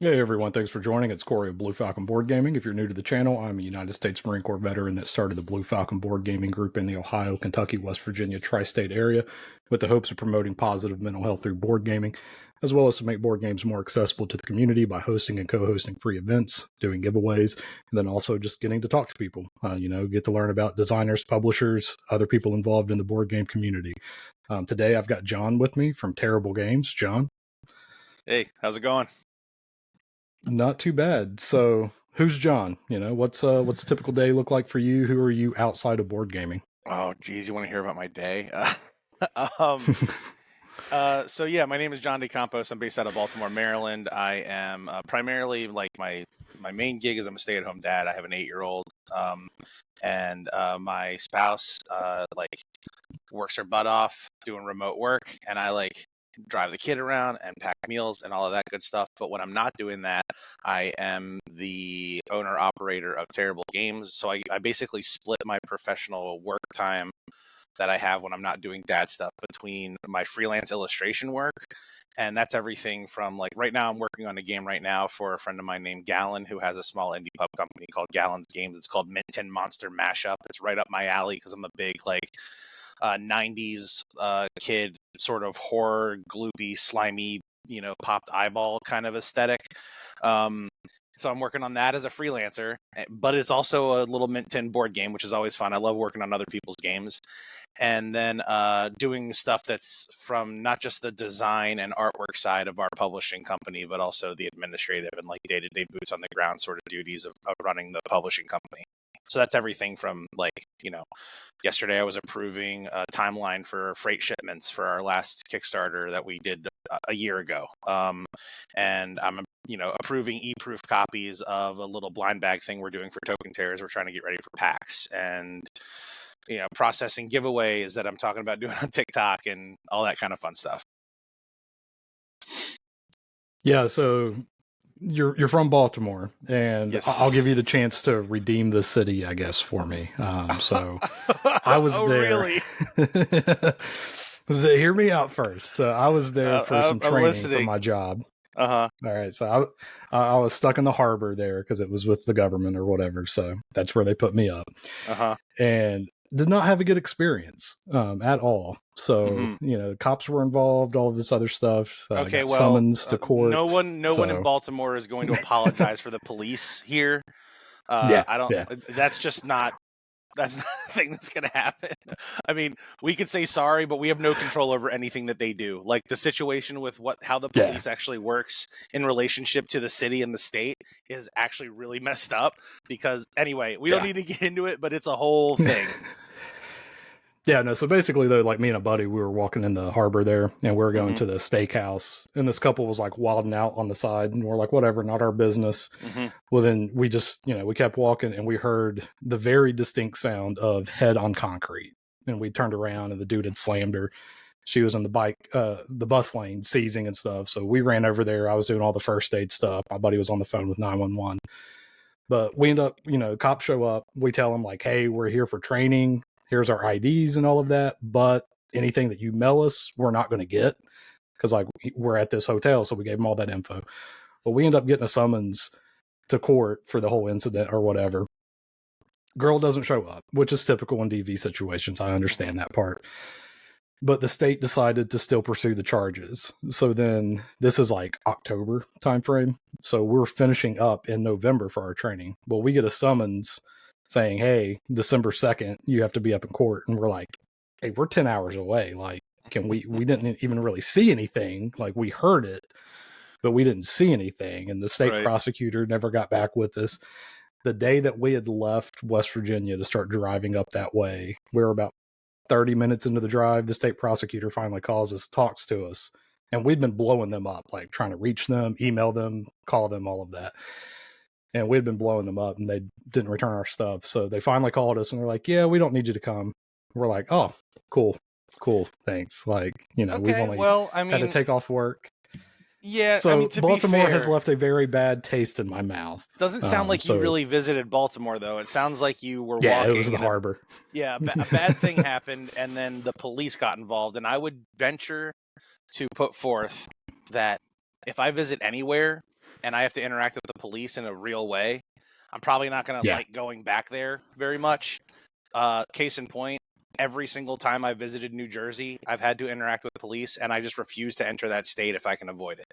Hey everyone, thanks for joining. It's Corey of Blue Falcon Board Gaming. If you're new to the channel, I'm a United States Marine Corps veteran that started the Blue Falcon Board Gaming Group in the Ohio, Kentucky, West Virginia tri-state area with the hopes of promoting positive mental health through board gaming, as well as to make board games more accessible to the community by hosting and co-hosting free events, doing giveaways, and then also just getting to talk to people, get to learn about designers, publishers, other people involved in the board game community. Today I've got John with me from Terrible Games. John? Hey, how's it going? Not too bad. So, who's John? What's a typical day look like for you? Who are you outside of board gaming? Oh, geez, you want to hear about my day? um, so yeah, my name is John De Campos. I'm based out of Baltimore, Maryland. I am primarily like my main gig is I'm a stay-at-home dad. I have an 8-year-old, and my spouse like works her butt off doing remote work, and I like drive the kid around and pack meals and all of that good stuff. But when I'm not doing that, I am the owner operator of Terrible Games. So I basically split my professional work time that I have when I'm not doing dad stuff between my freelance illustration work. And that's everything from like right now, I'm working on a game right now for a friend of mine named Gallon, who has a small indie pub company called Gallon's Games. It's called Mint Tin Monster Mashup. It's right up my alley because I'm a big like 90s kid, sort of horror, gloopy, slimy, popped eyeball kind of aesthetic. So I'm working on that as a freelancer, but it's also a little Mint Tin board game, which is always fun. I love working on other people's games. And then doing stuff that's from not just the design and artwork side of our publishing company, but also the administrative and like day-to-day boots on the ground sort of duties of running the publishing company. So that's everything from like, yesterday I was approving a timeline for freight shipments for our last Kickstarter that we did a year ago. And I'm, approving e-proof copies of a little blind bag thing we're doing for Token Terrors. We're trying to get ready for PAX and, processing giveaways that I'm talking about doing on TikTok and all that kind of fun stuff. Yeah, so you're from Baltimore, and Yes. I'll give you the chance to redeem the city, I guess, for me. So I was Oh, there. really? Hear me out first. So I was there for some I'm training for listening. my job. Uh-huh. All right, so I was stuck in the harbor there because it was with the government or whatever. So that's where they put me up, Uh-huh. and did not have a good experience at all. So Mm-hmm. the cops were involved, all of this other stuff. Okay, Got well, summons to no court. one in So Baltimore is going to apologize for the police here. yeah, I don't. yeah. That's just not. That's not a thing that's going to happen. I mean, we could say sorry, but we have no control over anything that they do. Like the situation with how the Yeah. police actually works in relationship to the city and the state is actually really messed up. Because anyway, we don't need to get into it, but it's a whole thing. Yeah, no, so basically though, like me and a buddy, we were walking in the harbor there and we were going to the steakhouse, and this couple was like wilding out on the side, and we're like, whatever, not our business. Well, then we just, we kept walking and we heard the very distinct sound of head on concrete. And we turned around and the dude had slammed her. She was in the bus lane seizing and stuff. So we ran over there. I was doing all the first aid stuff. My buddy was on the phone with 911. But we end up, cops show up. We tell them like, hey, we're here for training. Here's our IDs and all of that. But anything that you mail us, we're not going to get because like we're at this hotel. So we gave them all that info. But we end up getting a summons to court for the whole incident or whatever. Girl doesn't show up, which is typical in DV situations. I understand that part. But the state decided to still pursue the charges. So then this is like October timeframe. So we're finishing up in November for our training. Well, we get a summons saying, hey, December 2nd, you have to be up in court. And we're like, hey, we're 10 hours away. Like, we didn't even really see anything. Like, we heard it, but we didn't see anything. And the state prosecutor never got back with us. The day that we had left West Virginia to start driving up that way, we were about 30 minutes into the drive. The state prosecutor finally calls us, talks to us, and we'd been blowing them up, like trying to reach them, email them, call them, all of that. And we'd been blowing them up and they didn't return our stuff. So they finally called us and they're like, yeah, we don't need you to come. We're like, oh, cool, thanks. Like, we've only had to take off work. Yeah, so I mean, to Baltimore be fair, has left a very bad taste in my mouth. Doesn't sound like you really visited Baltimore, though. It sounds like you were walking. Yeah, it was the harbor. A bad thing happened, and then the police got involved. And I would venture to put forth that if I visit anywhere, and I have to interact with the police in a real way, I'm probably not going to like going back there very much. Case in point, every single time I visited New Jersey, I've had to interact with police, and I just refuse to enter that state if I can avoid it.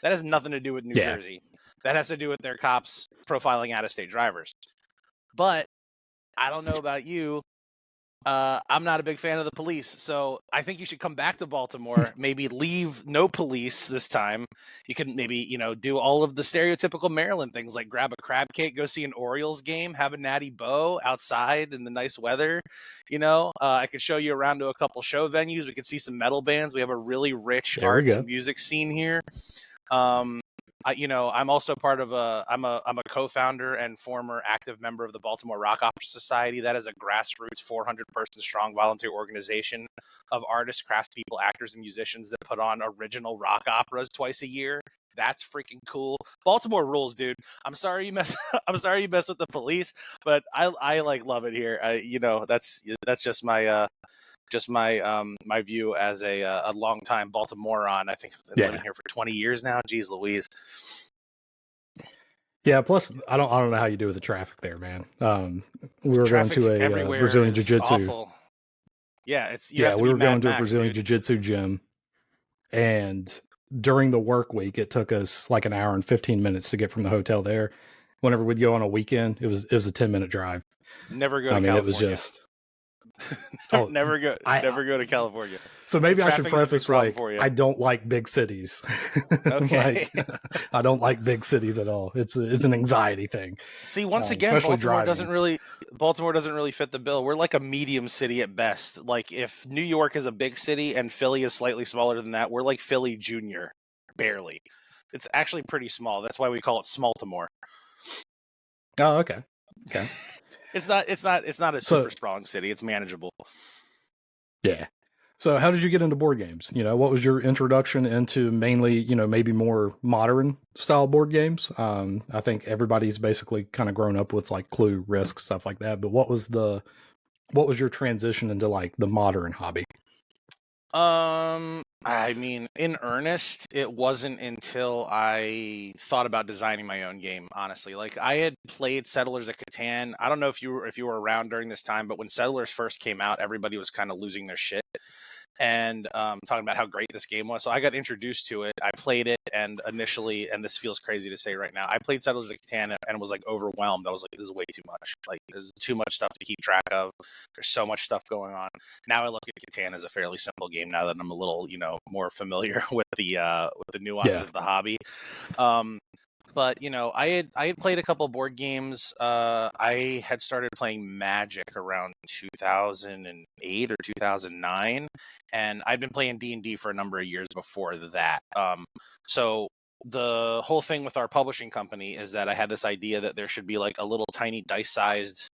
That has nothing to do with New Jersey. That has to do with their cops profiling out-of-state drivers. But I don't know about you. I'm not a big fan of the police, so I think you should come back to Baltimore, maybe leave no police this time. You can maybe, do all of the stereotypical Maryland things, like grab a crab cake, go see an Orioles game, have a natty bow outside in the nice weather. I could show you around to a couple show venues. We could see some metal bands. We have a really rich arts and music scene here. I'm also part of I'm a co-founder and former active member of the Baltimore Rock Opera Society. That is a grassroots 400-person strong volunteer organization of artists, craftspeople, actors, and musicians that put on original rock operas twice a year. That's freaking cool. Baltimore rules, dude. I'm sorry you mess with the police, but I like love it here. That's just my my view as a longtime Baltimorean. I think I've been living here for 20 years now. Jeez Louise. Yeah, plus I don't know how you do with the traffic there, man. We were going to a Brazilian Jiu-Jitsu. Yeah, we were going to a Brazilian Jiu-Jitsu gym, and during the work week, it took us like an hour and 15 minutes to get from the hotel there. Whenever we'd go on a weekend, it was a 10-minute drive. Never go to California. It was just never go to California. So maybe I should preface like I don't like big cities. Okay. I don't like big cities at all. It's an anxiety thing. See, once again, Baltimore doesn't really fit the bill. We're like a medium city at best. Like if New York is a big city and Philly is slightly smaller than that, we're like Philly Junior, barely. It's actually pretty small. That's why we call it Smaltimore. Oh, okay. Okay. It's not a super strong city. It's manageable. Yeah. So how did you get into board games? What was your introduction into mainly, maybe more modern style board games? I think everybody's basically kind of grown up with like Clue, Risk, stuff like that. But what was your transition into like the modern hobby? I mean, in earnest, it wasn't until I thought about designing my own game, honestly. Like I had played Settlers of Catan. I don't know if you were around during this time, but when Settlers first came out, everybody was kind of losing their shit and talking about how great this game was. So I got introduced to it. I played it, and initially, and this feels crazy to say right now, I played Settlers of Catan and was like overwhelmed. I was like, this is way too much. Like there's too much stuff to keep track of. There's so much stuff going on. Now I look at Catan as a fairly simple game now that I'm a little, more familiar with the nuances of the hobby. But I had played a couple board games. I had started playing Magic around 2008 or 2009, and I'd been playing D&D for a number of years before that. So the whole thing with our publishing company is that I had this idea that there should be like a little tiny dice-sized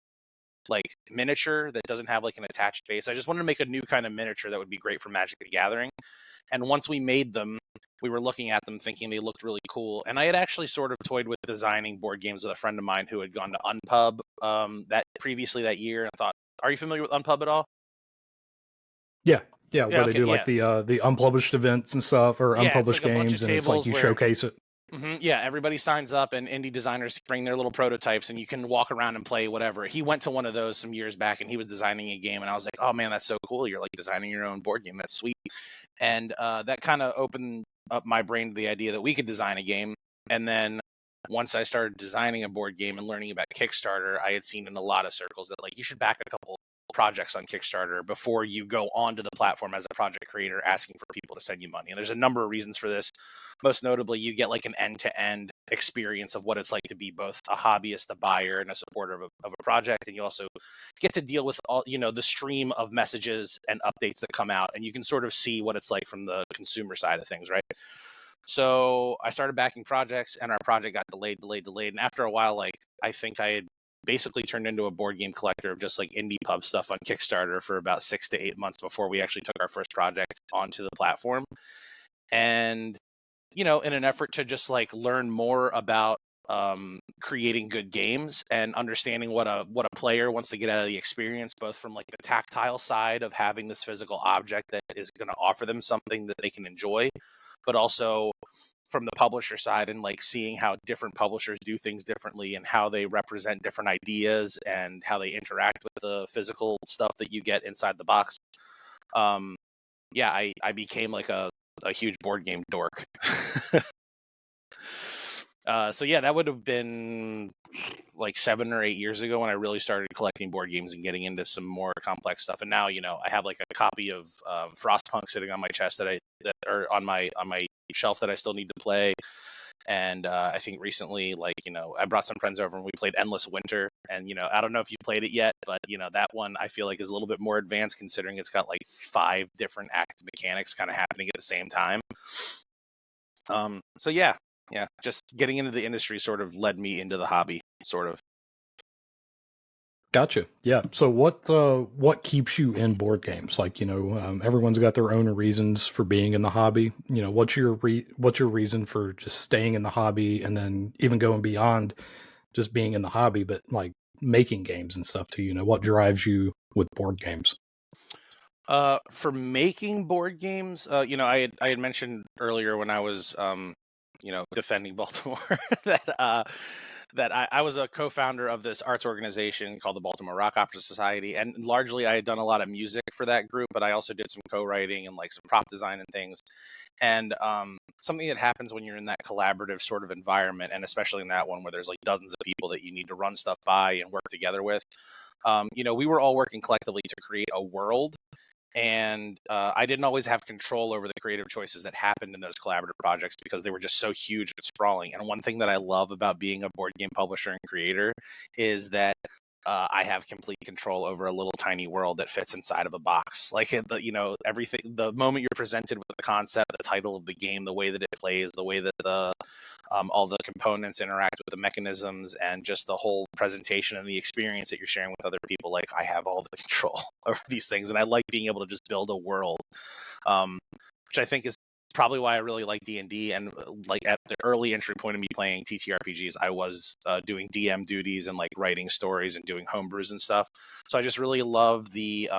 like miniature that doesn't have like an attached base. I just wanted to make a new kind of miniature that would be great for Magic the Gathering. And once we made them, we were looking at them thinking they looked really cool. And I had actually sort of toyed with designing board games with a friend of mine who had gone to Unpub previously that year, and thought, are you familiar with Unpub at all? Yeah, where they do like the unpublished events and stuff, or unpublished games, and it's like you showcase it. Mm-hmm. Yeah, everybody signs up and indie designers bring their little prototypes and you can walk around and play whatever. He went to one of those some years back and he was designing a game and I was like, oh man, that's so cool. You're like designing your own board game. That's sweet. And that kind of opened up my brain to the idea that we could design a game. And then once I started designing a board game and learning about Kickstarter, I had seen in a lot of circles that like you should back a couple projects on Kickstarter before you go onto the platform as a project creator asking for people to send you money. And there's a number of reasons for this. Most notably, you get like an end-to-end experience of what it's like to be both a hobbyist, a buyer, and a supporter of a project. And you also get to deal with all, the stream of messages and updates that come out. And you can sort of see what it's like from the consumer side of things, right? So I started backing projects and our project got delayed. And after a while, like I think I had basically turned into a board game collector of just like indie pub stuff on Kickstarter for about 6 to 8 months before we actually took our first project onto the platform. And, in an effort to just like learn more about creating good games and understanding what a player wants to get out of the experience, both from like the tactile side of having this physical object that is going to offer them something that they can enjoy, but also from the publisher side and like seeing how different publishers do things differently and how they represent different ideas and how they interact with the physical stuff that you get inside the box. Yeah, I became like a huge board game dork. So yeah, that would have been like 7 or 8 years ago when I really started collecting board games and getting into some more complex stuff. And now, you know, I have like a copy of Frostpunk sitting on my chest or on my shelf that I still need to play. And I think recently, like, you know, I brought some friends over and we played Endless Winter. And, you know, I don't know if you played it yet, but, you know, that one I feel like is a little bit more advanced considering it's got like 5 different active mechanics kind of happening at the same time. So yeah, just getting into the industry sort of led me into the hobby, sort of. Gotcha. Yeah. So what keeps you in board games? Like, you know, everyone's got their own reasons for being in the hobby. You know, what's your reason for just staying in the hobby and then even going beyond just being in the hobby, but like making games and stuff too? You know, what drives you with board games? For making board games, you know, I had mentioned earlier when I was, you know, defending Baltimore that I was a co-founder of this arts organization called the Baltimore Rock Opera Society, and largely I had done a lot of music for that group, but I also did some co-writing and like some prop design and things. And something that happens when you're in that collaborative sort of environment, and especially in that one where there's like dozens of people that you need to run stuff by and work together with, you know, we were all working collectively to create a world. And I didn't always have control over the creative choices that happened in those collaborative projects because they were just so huge and sprawling. And one thing that I love about being a board game publisher and creator is that I have complete control over a little tiny world that fits inside of a box. Like, you know, everything, the moment you're presented with the concept, the title of the game, the way that it plays, the way that all the components interact with the mechanisms, and just the whole presentation and the experience that you're sharing with other people. Like, I have all the control over these things, and I like being able to just build a world, which I think is probably why I really like D&D. And like at the early entry point of me playing TTRPGs, I was doing DM duties and like writing stories and doing homebrews and stuff. So I just really love the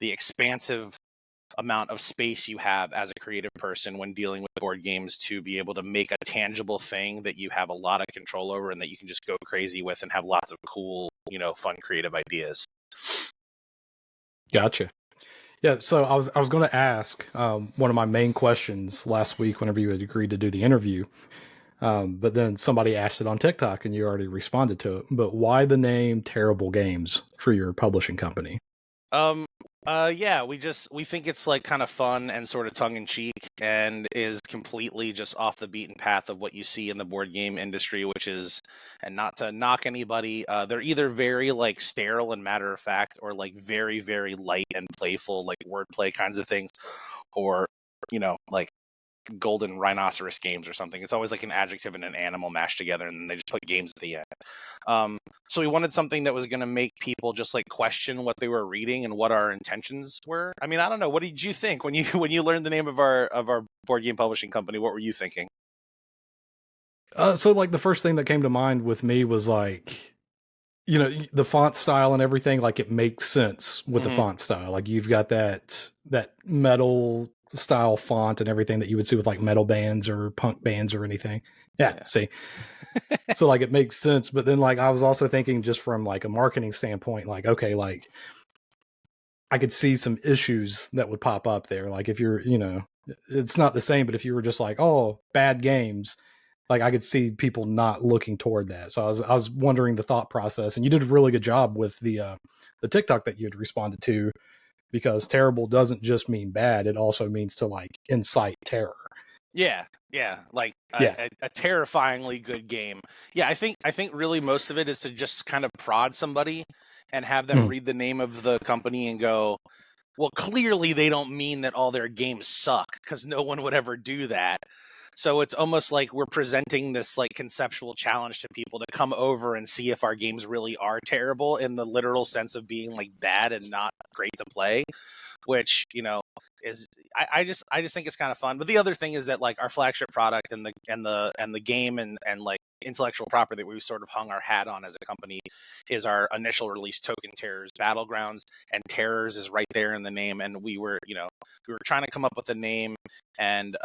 expansive amount of space you have as a creative person when dealing with board games to be able to make a tangible thing that you have a lot of control over and that you can just go crazy with and have lots of cool, you know, fun creative ideas. Gotcha. Yeah, so I was going to ask one of my main questions last week whenever you had agreed to do the interview, but then somebody asked it on TikTok and you already responded to it. But why the name Terrible Games for your publishing company? Yeah, we think it's like kind of fun and sort of tongue in cheek and is completely just off the beaten path of what you see in the board game industry, which is, and not to knock anybody, they're either very like sterile and matter of fact, or like very, very light and playful, like wordplay kinds of things, or, you know, like golden rhinoceros games or something. It's always like an adjective and an animal mashed together, and then they just put games at the end. So we wanted something that was going to make people just like question what they were reading and what our intentions were. I mean, I don't know. What did you think when you learned the name of our board game publishing company? What were you thinking? So like the first thing that came to mind with me was like, you know, the font style and everything, like it makes sense with the font style. Like you've got that metal style font and everything that you would see with like metal bands or punk bands or anything. Yeah. See, so like it makes sense. But then like I was also thinking just from like a marketing standpoint, like, okay, like I could see some issues that would pop up there. Like if you're, you know, it's not the same, but if you were just like, oh, bad games, like I could see people not looking toward that. So I was wondering the thought process, and you did a really good job with the TikTok that you had responded to, because terrible doesn't just mean bad; it also means to like incite terror. Yeah, like a terrifyingly good game. Yeah, I think really most of it is to just kind of prod somebody and have them read the name of the company and go, well, clearly they don't mean that all their games suck, because no one would ever do that. So it's almost like we're presenting this like conceptual challenge to people to come over and see if our games really are terrible in the literal sense of being like bad and not great to play, which, you know, is I just think it's kind of fun. But the other thing is that like our flagship product and the game and like intellectual property that we sort of hung our hat on as a company is our initial release, Token Terrors Battlegrounds, and Terrors is right there in the name. And we were trying to come up with a name, and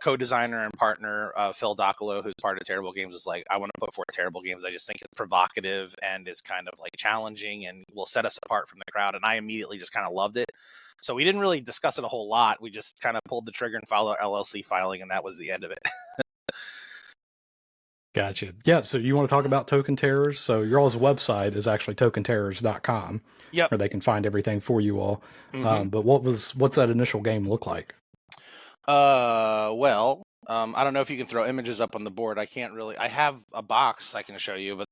co-designer and partner Phil Docolo, who's part of Terrible Games, is like, I want to put forth Terrible Games. I just think it's provocative and is kind of like challenging and will set us apart from the crowd. And I immediately just kind of loved it. So we didn't really discuss it a whole lot. We just kind of pulled the trigger and filed our LLC filing, and that was the end of it. Gotcha. Yeah, so you want to talk about Token Terrors? So your all's website is actually tokenterrors.com, Yep. where they can find everything for you all. Mm-hmm. But what's that initial game look like? Well, I don't know if you can throw images up on the board. I can't really. I have a box I can show you, but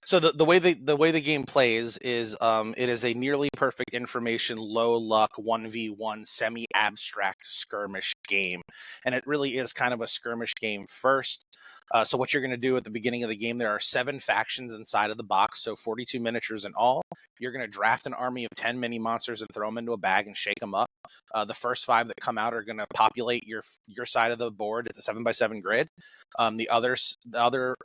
so the way the game plays is it is a nearly perfect information, low luck 1v1 semi-abstract skirmish game, and it really is kind of a skirmish game first. So what you're going to do at the beginning of the game, there are 7 factions inside of the box, so 42 miniatures in all. You're going to draft an army of 10 mini monsters and throw them into a bag and shake them up. The first 5 that come out are going to populate your side of the board. It's a 7x7 grid. The other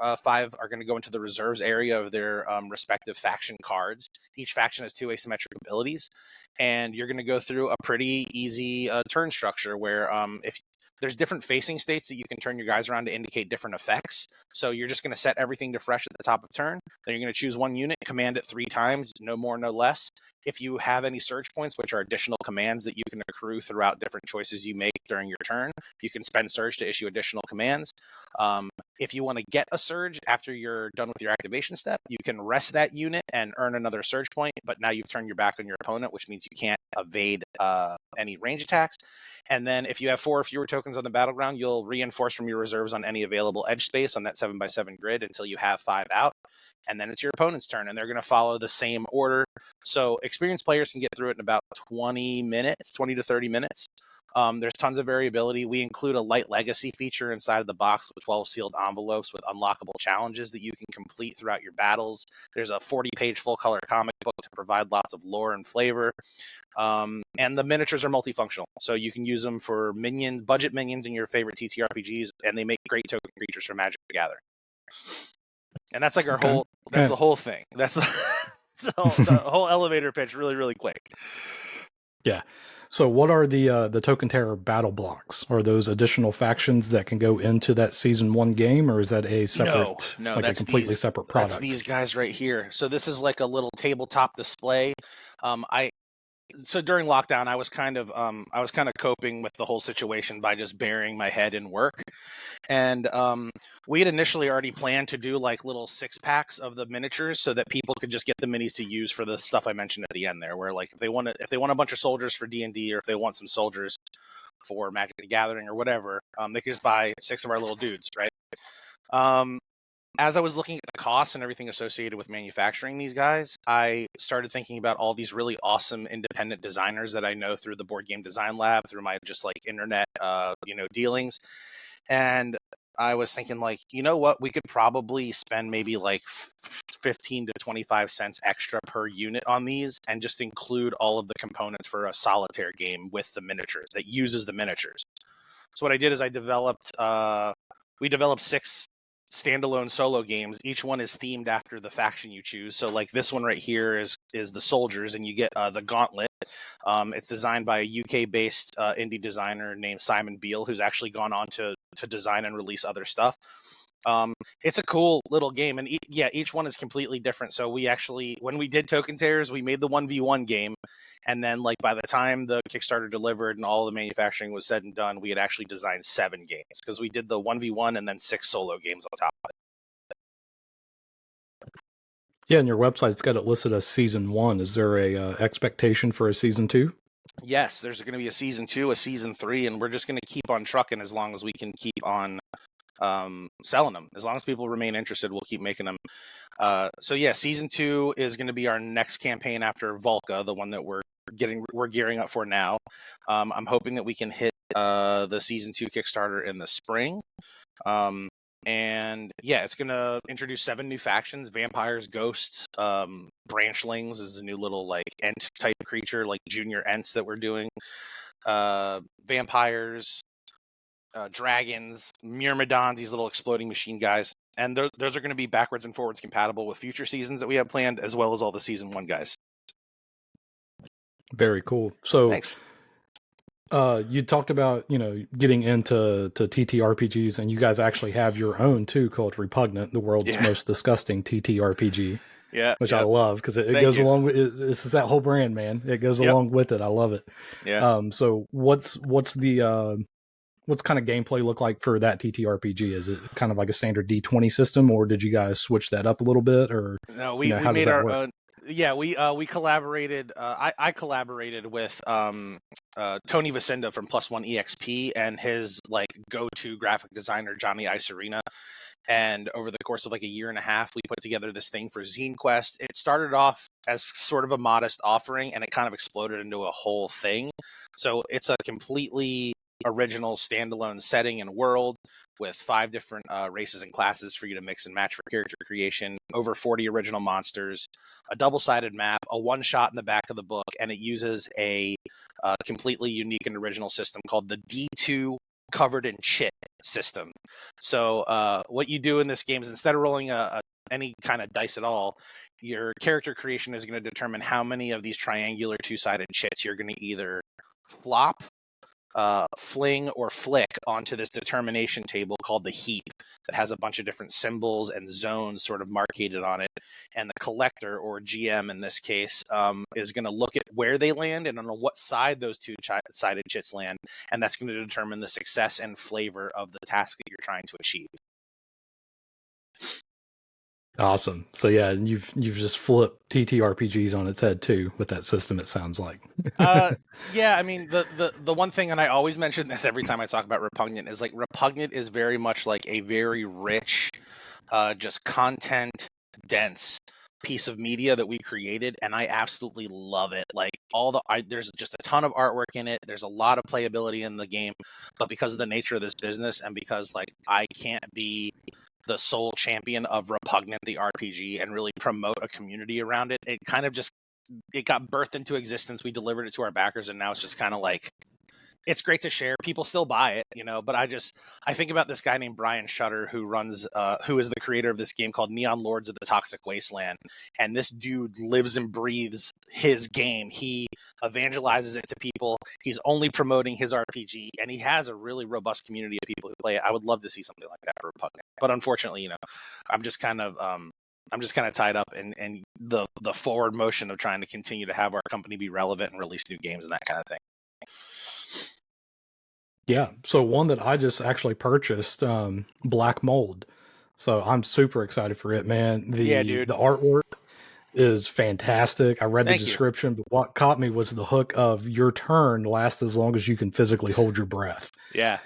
5 are going to go into the reserves area of their respective faction cards. Each faction has 2 asymmetric abilities, and you're going to go through a pretty easy turn structure where if there's different facing states that you can turn your guys around to indicate different effects. So you're just going to set everything to fresh at the top of the turn. Then you're going to choose 1 unit, command it 3 times, no more, no less. If you have any surge points, which are additional commands that you can accrue throughout different choices you make during your turn, you can spend surge to issue additional commands. If you want to get a surge after you're done with your activation step, you can rest that unit and earn another surge point, but now you've turned your back on your opponent, which means you can't evade any range attacks. And then if you have 4 or fewer tokens on the battleground, you'll reinforce from your reserves on any available edge space on that 7x7 grid until you have 5 out. And then it's your opponent's turn, and they're going to follow the same order. So experienced players can get through it in about 20 to 30 minutes. There's tons of variability. We include a light legacy feature inside of the box with 12 sealed envelopes with unlockable challenges that you can complete throughout your battles. There's a 40-page full-color comic book to provide lots of lore and flavor. And the miniatures are multifunctional, so you can use them for minions, budget minions in your favorite TTRPGs, and they make great token creatures for Magic the Gathering. And that's like our whole. That's the whole thing. That's the whole elevator pitch, really, really quick. Yeah. So what are the Token Terror battle blocks? Are those additional factions that can go into that season 1 game, or is that a separate, no, like that's a completely separate product? That's these guys right here. So this is like a little tabletop display. So during lockdown, I was kind of coping with the whole situation by just burying my head in work. And we had initially already planned to do like little 6-packs of the miniatures so that people could just get the minis to use for the stuff I mentioned at the end there, where like if they want a bunch of soldiers for D&D, or if they want some soldiers for Magic the Gathering or whatever, they could just buy 6 of our little dudes, right? As I was looking at the costs and everything associated with manufacturing these guys, I started thinking about all these really awesome independent designers that I know through the Board Game Design Lab, through my just like internet, dealings. And I was thinking, like, you know what? We could probably spend maybe like 15 to 25 cents extra per unit on these and just include all of the components for a solitaire game with the miniatures that uses the miniatures. So what I did is we developed 6 standalone solo games. Each one is themed after the faction you choose. So like this one right here is the soldiers, and you get the gauntlet. It's designed by a UK-based indie designer named Simon Beale, who's actually gone on to design and release other stuff. It's a cool little game, and each one is completely different. So we actually, when we did Token Terrors, we made the 1v1 game, and then like by the time the Kickstarter delivered and all the manufacturing was said and done, we had actually designed 7 games, because we did the 1v1 and then 6 solo games on top of it. Yeah, and your website's got it listed as season 1. Is there a expectation for a season 2? Yes, there's going to be a season 2, a season 3, and we're just going to keep on trucking as long as we can keep on selling them. As long as people remain interested, we'll keep making them. So yeah, season 2 is going to be our next campaign after VÁLKA, the one that we're gearing up for now. I'm hoping that we can hit the season 2 Kickstarter in the spring. And yeah, it's going to introduce 7 new factions: vampires, ghosts, branchlings is a new little like ent type creature, like junior ents that we're doing, vampires, dragons, myrmidons, these little exploding machine guys. And those are going to be backwards and forwards compatible with future seasons that we have planned, as well as all the season 1 guys. Very cool. So, thanks. You talked about, getting into TTRPGs, and you guys actually have your own too, called Repugnant, the world's most disgusting TTRPG. Yeah, which I love because it goes along with it. This is that whole brand, man. It goes along with it. I love it. Yeah. So what's the what's kind of gameplay look like for that TTRPG? Is it kind of like a standard D20 system, or did you guys switch that up a little bit? Or no, we how made does that our work? own. Yeah, we collaborated. I collaborated with Tony Vacinda from Plus One EXP and his like go-to graphic designer Johnny Iserina. And over the course of like a year and a half, we put together this thing for Zine Quest. It started off as sort of a modest offering, and it kind of exploded into a whole thing. So it's a completely original standalone setting and world with 5 different races and classes for you to mix and match for character creation, over 40 original monsters, a double-sided map, a one-shot in the back of the book, and it uses a completely unique and original system called the D2 Covered in Chit system. So what you do in this game is instead of rolling any kind of dice at all, your character creation is going to determine how many of these triangular 2-sided chits you're going to either flop, fling, or flick onto this determination table called the heap that has a bunch of different symbols and zones sort of marked on it. And the collector, or GM in this case, is going to look at where they land and on what side those 2-sided chits land. And that's going to determine the success and flavor of the task that you're trying to achieve. Awesome. So yeah, you've just flipped TTRPGs on its head too with that system. It sounds like. Yeah, I mean the one thing, and I always mention this every time I talk about Repugnant, is like Repugnant is very much like a very rich, just content dense piece of media that we created, and I absolutely love it. Like there's just a ton of artwork in it. There's a lot of playability in the game, but because of the nature of this business, and because like I can't be the sole champion of Repugnant the RPG and really promote a community around it, it kind of just got birthed into existence. We delivered it to our backers, and now it's just kind of like, it's great to share. People still buy it, but I think about this guy named Brian Shutter who is the creator of this game called Neon Lords of the Toxic Wasteland. And this dude lives and breathes his game. He evangelizes it to people. He's only promoting his RPG, and he has a really robust community of people who play it. I would love to see something like that for Repugnant. But unfortunately, I'm just kind of tied up in the forward motion of trying to continue to have our company be relevant and release new games and that kind of thing. Yeah. So one that I just actually purchased, Black Mold. So I'm super excited for it, man. The artwork is fantastic. I read the description, but what caught me was the hook of your turn lasts as long as you can physically hold your breath. Yeah.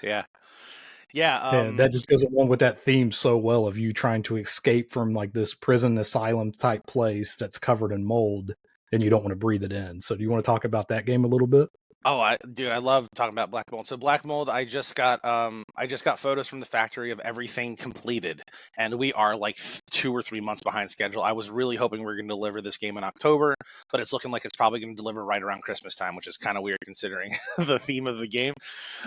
And that just goes along with that theme so well of you trying to escape from like this prison asylum type place that's covered in mold, and you don't want to breathe it in. So do you want to talk about that game a little bit? Oh, I love talking about Black Mold. So Black Mold, I just got photos from the factory of everything completed, and we are like 2 or 3 months behind schedule. I was really hoping we were going to deliver this game in October, but it's looking like it's probably going to deliver right around Christmas time, which is kind of weird considering the theme of the game.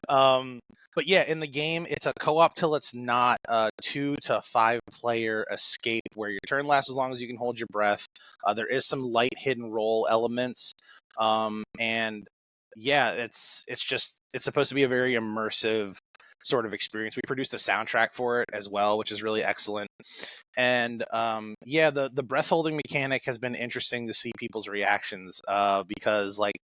But yeah, in the game, it's a co-op till it's not a 2 to 5 player escape where your turn lasts as long as you can hold your breath. There is some light hidden roll elements, and yeah, it's supposed to be a very immersive sort of experience. We produced a soundtrack for it as well, which is really excellent. And yeah, the breath holding mechanic has been interesting to see people's reactions, because like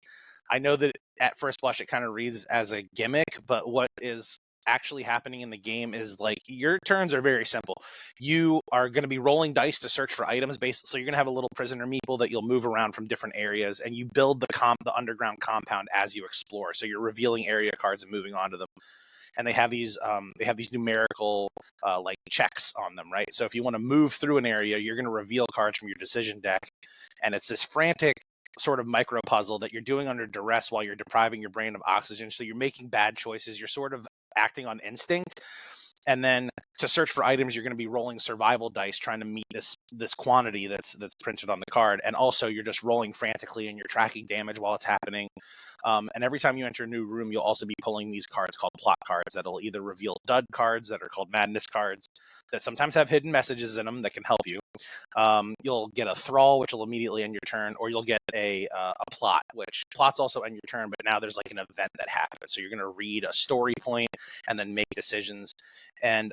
I know that at first blush it kind of reads as a gimmick, but what is actually happening in the game is like your turns are very simple. You are going to be rolling dice to search for items so you're going to have a little prisoner meeple that you'll move around from different areas, and you build the underground compound as you explore. So you're revealing area cards and moving on to them. And they have these numerical like checks on them, right? So if you want to move through an area, you're going to reveal cards from your decision deck, and it's this frantic sort of micro puzzle that you're doing under duress while you're depriving your brain of oxygen. So you're making bad choices. You're sort of acting on instinct. And then to search for items, you're going to be rolling survival dice, trying to meet this quantity that's printed on the card. And also, you're just rolling frantically, and you're tracking damage while it's happening. And every time you enter a new room, you'll also be pulling these cards called plot cards that'll either reveal dud cards that are called madness cards that sometimes have hidden messages in them that can help you. You'll get a thrall, which will immediately end your turn, or you'll get a plot, which plots also end your turn, but now there's like an event that happens. So you're going to read a story point and then make decisions. And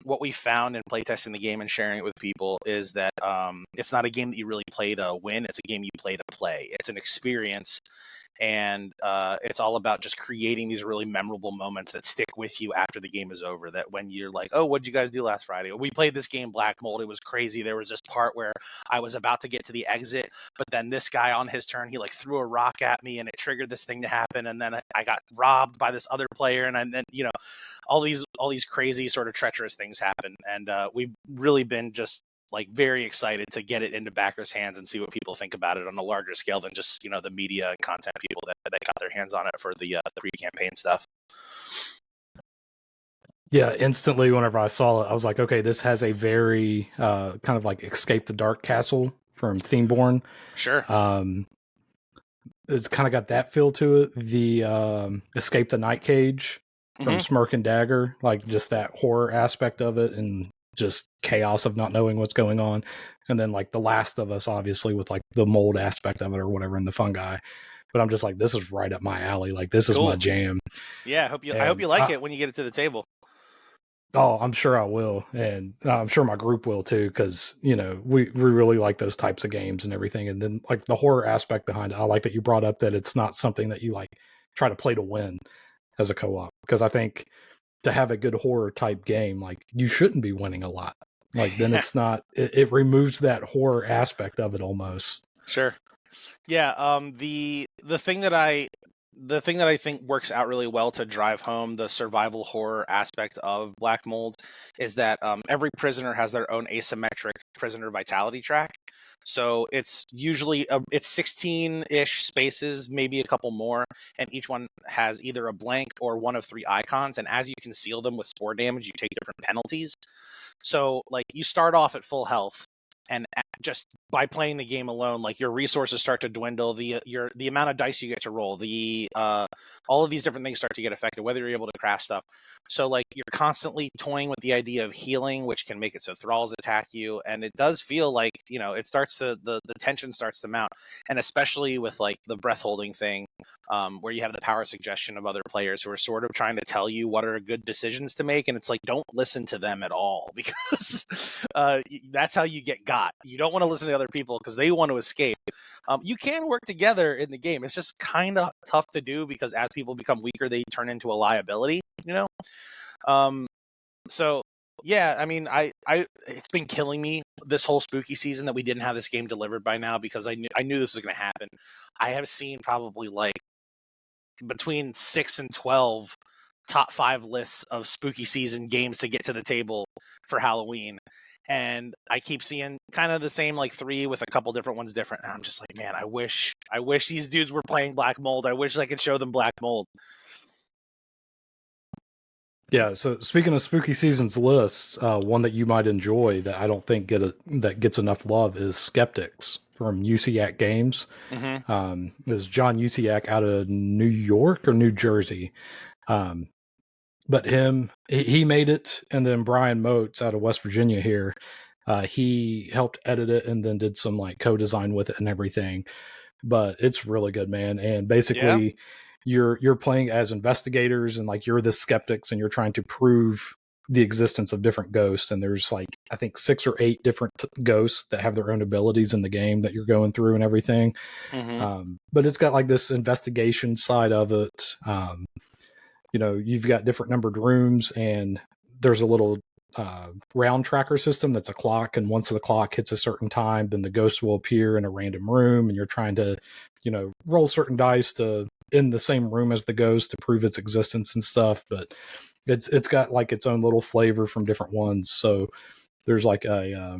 what we found in playtesting the game and sharing it with people is that it's not a game that you really play to win. It's a game you play to play. It's an experience. And it's all about just creating these really memorable moments that stick with you after the game is over. That when you're like, oh, what'd you guys do last Friday? We played this game, Black Mold. It was crazy. There was this part where I was about to get to the exit, but then this guy on his turn, he like threw a rock at me and it triggered this thing to happen. And then I got robbed by this other player. And then, you know, all these crazy sort of treacherous things happen. And we've really been just like very excited to get it into backers' hands and see what people think about it on a larger scale than just, you know, the media and content people that got their hands on it for the pre-campaign stuff. Yeah, instantly whenever I saw it, I was like, okay, this has a very kind of like Escape the Dark Castle from Themeborn. Sure. It's kind of got that feel to it. The Escape the Night Cage from Smirk and Dagger, like just that horror aspect of it and just chaos of not knowing what's going on. And then like The Last of Us, obviously, with like the mold aspect of it or whatever, and the fungi. But I'm just like, this is right up my alley. Like, this is my jam. Yeah, I hope you like it when you get it to the table. Oh, I'm sure I will. And I'm sure my group will too, because, you know, we really like those types of games and everything. And then like the horror aspect behind it, I like that you brought up that it's not something that you like try to play to win as a co-op. Because I think to have a good horror type game, like you shouldn't be winning a lot. Like then it's not, it removes that horror aspect of it almost. Sure. Yeah. The thing that I think works out really well to drive home the survival horror aspect of Black Mold is that every prisoner has their own asymmetric prisoner vitality track. So it's usually it's 16-ish spaces, maybe a couple more, and each one has either a blank or one of 3 icons. And as you conceal them with spore damage, you take different penalties. So like you start off at full health, and just by playing the game alone, like your resources start to dwindle, the amount of dice you get to roll, all of these different things start to get affected, whether you're able to craft stuff. So like you're constantly toying with the idea of healing, which can make it so thralls attack you, and it does feel like, you know, it starts to the tension starts to mount, and especially with like the breath holding thing, where you have the power suggestion of other players who are sort of trying to tell you what are good decisions to make, and it's like, don't listen to them at all, because that's how you get got. You don't want to listen to other people because they want to escape. You can work together in the game. It's just kind of tough to do because as people become weaker, they turn into a liability, you know? So yeah, I mean, it's been killing me this whole spooky season that we didn't have this game delivered by now, because I knew this was going to happen. I have seen probably like between 6 and 12 top 5 lists of spooky season games to get to the table for Halloween. And I keep seeing kind of the same like 3 with a couple different ones different. And I'm just like, man, I wish these dudes were playing Black Mold. I wish I could show them Black Mold. Yeah, so speaking of spooky seasons lists, one that you might enjoy that I don't think that gets enough love is Skeptics from UCAC Games. Is John UCAC out of New York or New Jersey? But he made it, and then Brian Motes out of West Virginia here, he helped edit it and then did some like co-design with it and everything. But it's really good, man. And basically, you're playing as investigators, and like you're the skeptics, and you're trying to prove the existence of different ghosts. And there's like I think 6 or 8 different ghosts that have their own abilities in the game that you're going through and everything. But it's got like this investigation side of it. You know, you've got different numbered rooms, and there's a little round tracker system that's a clock, and once the clock hits a certain time, then the ghost will appear in a random room, and you're trying to, you know, roll certain dice to in the same room as the ghost to prove its existence and stuff. But it's got like its own little flavor from different ones. So there's like a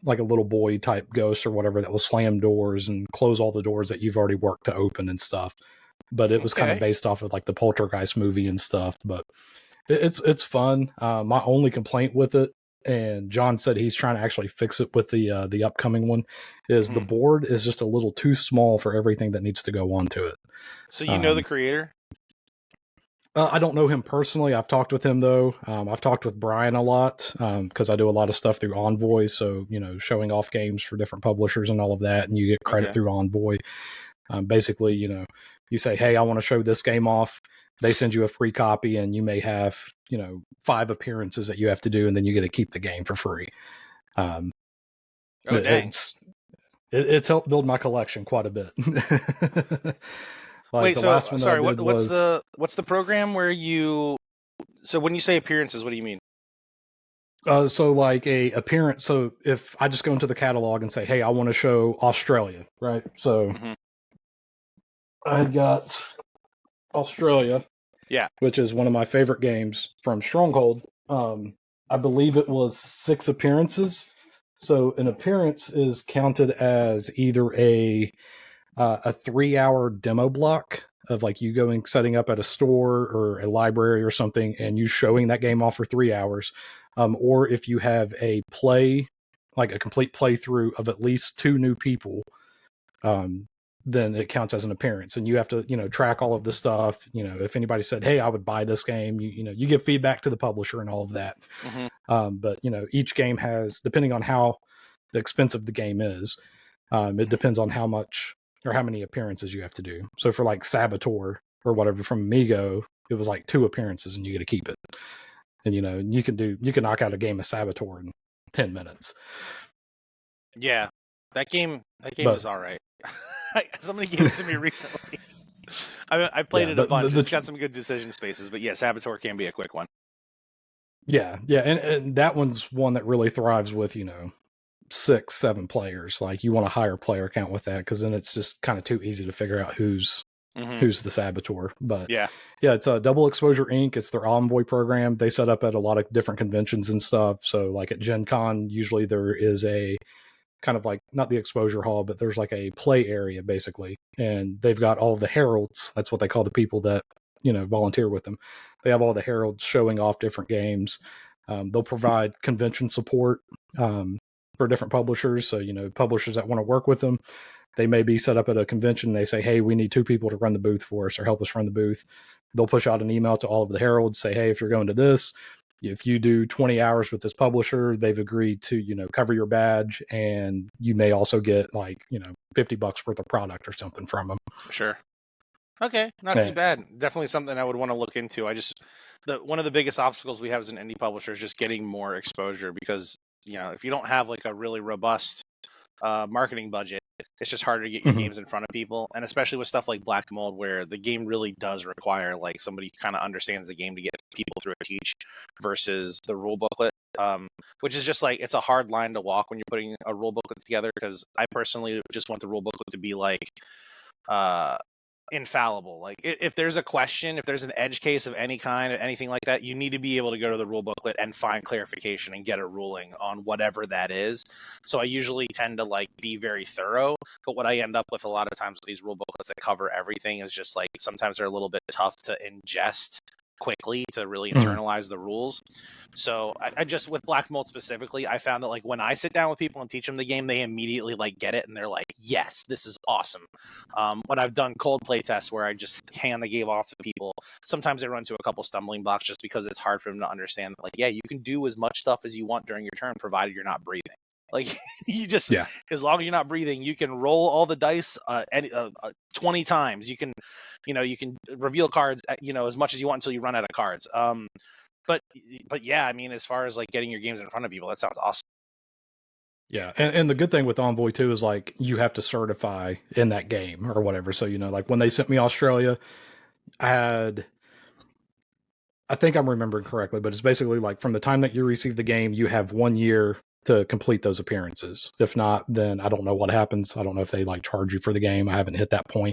like a little boy type ghost or whatever that will slam doors and close all the doors that you've already worked to open and stuff. But it was kind of based off of like the Poltergeist movie and stuff. But It's fun. My only complaint with it, and John said he's trying to actually fix it with the upcoming one, is the board is just a little too small for everything that needs to go onto it. So you know the creator? I don't know him personally. I've talked with him though. I've talked with Brian a lot because I do a lot of stuff through Envoy. So showing off games for different publishers and all of that, and you get credit through Envoy. Basically, you say, "Hey, I want to show this game off." They send you a free copy, and you may have 5 appearances that you have to do, and then you get to keep the game for free. Oh, dang. It's helped build my collection quite a bit. Wait, so sorry, what's the program where you? So when you say appearances, what do you mean? So like a appearance. So if I just go into the catalog and say, "Hey, I want to show Australia," right? So I got Australia, which is one of my favorite games from Stronghold. I believe it was 6 appearances. So an appearance is counted as either a 3-hour demo block of like you going setting up at a store or a library or something and you showing that game off for 3 hours, or if you have a complete playthrough of at least 2 new people, then it counts as an appearance, and you have to track all of the stuff. If anybody said, "Hey, I would buy this game," you give feedback to the publisher and all of that. But each game has, depending on how expensive the game is, it depends on how much or how many appearances you have to do. So for like Saboteur or whatever from Amigo, it was like 2 appearances and you get to keep it. And you can knock out a game of Saboteur in 10 minutes. Yeah, that game is all right. Somebody gave it to me recently. I played it a bunch. It's got some good decision spaces, but yeah, Saboteur can be a quick one. Yeah, and that one's one that really thrives with 6, 7 players. Like you want a higher player count with that, because then it's just kind of too easy to figure out who's the Saboteur. But yeah, it's a Double Exposure Inc. It's their Envoy program. They set up at a lot of different conventions and stuff. So like at Gen Con, usually there is a kind of like, not the exposure hall, but there's like a play area basically, and they've got all of the heralds. That's what they call the people that volunteer with them. They have all the heralds showing off different games. They'll provide convention support for different publishers. So publishers that want to work with them, they may be set up at a convention. They say, "Hey, we need 2 people to run the booth for us or help us run the booth." They'll push out an email to all of the heralds, say, "Hey, if you're going to this, if you do 20 hours with this publisher, they've agreed to, cover your badge, and you may also get like, $50 worth of product or something from them." Sure. Okay, not too bad. Definitely something I would want to look into. One of the biggest obstacles we have as an indie publisher is just getting more exposure, because if you don't have like a really robust marketing budget, it's just harder to get your games in front of people, and especially with stuff like Black Mold, where the game really does require like somebody who kind of understands the game to get people through a teach, versus the rule booklet, which is just like, it's a hard line to walk when you're putting a rule booklet together, because I personally just want the rule booklet to be like infallible. Like if there's a question, if there's an edge case of any kind, anything like that, you need to be able to go to the rule booklet and find clarification and get a ruling on whatever that is. So I usually tend to like be very thorough, but what I end up with a lot of times with these rule booklets that cover everything is just like, sometimes they're a little bit tough to ingest quickly to really internalize the rules. So I just, with Black Mold specifically, I found that like when I sit down with people and teach them the game, they immediately like get it and they're like, "Yes, this is awesome." When I've done cold play tests where I just hand the game off to people, sometimes they run into a couple stumbling blocks just because it's hard for them to understand that, like, yeah, you can do as much stuff as you want during your turn, provided you're not breathing. Like you just, as long as you're not breathing, you can roll all the dice 20 times. You can, you can reveal cards, as much as you want until you run out of cards. But yeah, I mean, as far as like getting your games in front of people, that sounds awesome. Yeah, and the good thing with Envoy too is like you have to certify in that game or whatever. So like when they sent me Australia, I think I'm remembering correctly, but it's basically like from the time that you receive the game, you have 1 year to complete those appearances. If not, then I don't know what happens. I don't know if they like charge you for the game. I haven't hit that point.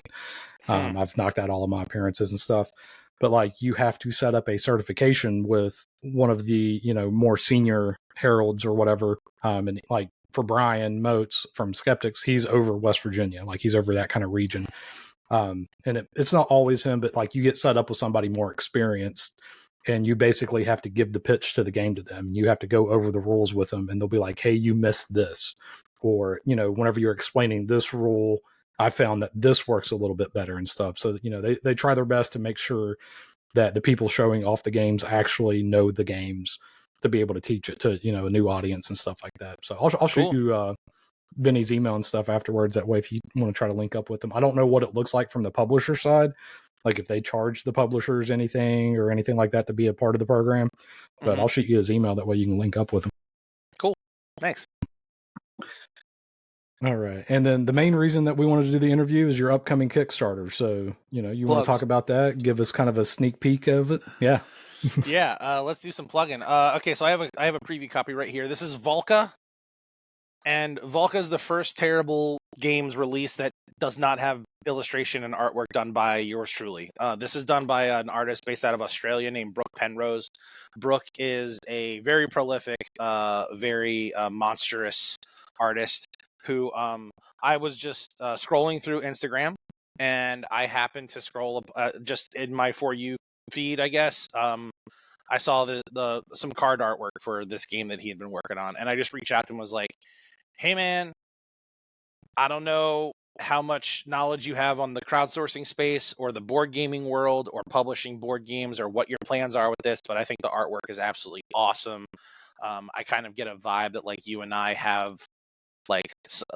I've knocked out all of my appearances and stuff, but like you have to set up a certification with one of the more senior heralds or whatever. And like for Brian Motes from Skeptics, he's over West Virginia, like he's over that kind of region. And it's not always him, but like you get set up with somebody more experienced and you basically have to give the pitch to the game to them. You have to go over the rules with them, and they'll be like, hey, you missed this. Or, whenever you're explaining this rule, I found that this works a little bit better and stuff. So, they try their best to make sure that the people showing off the games actually know the games to be able to teach it to, a new audience and stuff like that. So I'll shoot you Vinny's email and stuff afterwards. That way, if you want to try to link up with them, I don't know what it looks like from the publisher side, like if they charge the publishers anything or anything like that to be a part of the program, but I'll shoot you his email. That way you can link up with him. Cool. Thanks. All right. And then the main reason that we wanted to do the interview is your upcoming Kickstarter. So, you want to talk about that? Give us kind of a sneak peek of it. Yeah. Yeah. Let's do some plug-in. Okay. So I have a preview copy right here. This is VÁLKA. And VÁLKA is the first terrible games release that does not have illustration and artwork done by yours truly. This is done by an artist based out of Australia named Brooke Penrose. Brooke is a very prolific, very monstrous artist who I was just scrolling through Instagram, and I happened to scroll just in my For You feed, I guess. I saw the some card artwork for this game that he had been working on, and I just reached out to him and was like, hey man, I don't know how much knowledge you have on the crowdsourcing space or the board gaming world or publishing board games or what your plans are with this, but I think the artwork is absolutely awesome. I kind of get a vibe that like you and I have like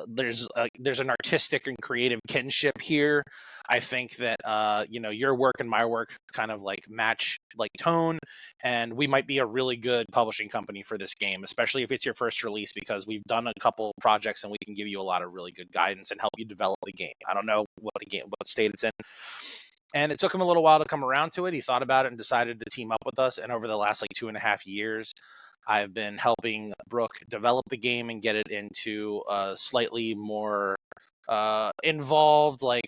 there's an artistic and creative kinship here. I think that your work and my work kind of like match like tone, and we might be a really good publishing company for this game, especially if it's your first release, because we've done a couple projects and we can give you a lot of really good guidance and help you develop the game. I don't know what state it's in. And it took him a little while to come around to it. He thought about it and decided to team up with us. And over the last like 2.5 years, I've been helping Brooke develop the game and get it into a slightly more involved, like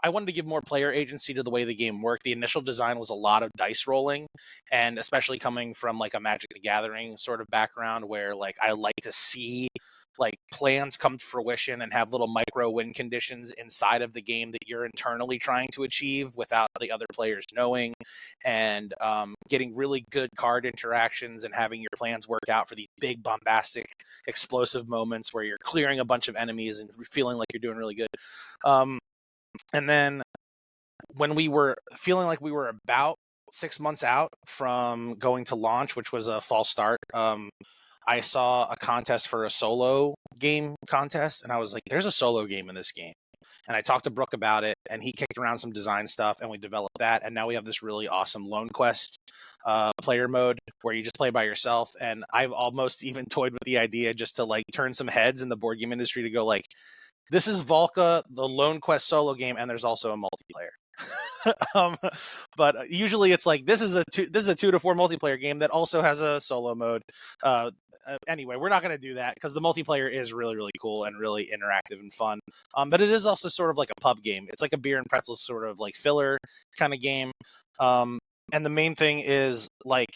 I wanted to give more player agency to the way the game worked. The initial design was a lot of dice rolling, and especially coming from like a Magic the Gathering sort of background where like I like to see like plans come to fruition and have little micro win conditions inside of the game that you're internally trying to achieve without the other players knowing, and getting really good card interactions and having your plans work out for these big bombastic explosive moments where you're clearing a bunch of enemies and feeling like you're doing really good. And then when we were feeling like we were about 6 months out from going to launch, which was a false start, I saw a contest for a solo game contest, and I was like, there's a solo game in this game. And I talked to Brooke about it, and he kicked around some design stuff, and we developed that. And now we have this really awesome Lone Quest player mode where you just play by yourself. And I've almost even toyed with the idea just to like turn some heads in the board game industry to go like, this is VÁLKA, the Lone Quest solo game, and there's also a multiplayer. But usually it's like this is a 2 to 4 multiplayer game that also has a solo mode. Anyway, we're not going to do that because the multiplayer is really, really cool and really interactive and fun. But it is also sort of like a pub game. It's like a beer and pretzels sort of like filler kind of game. And the main thing is like,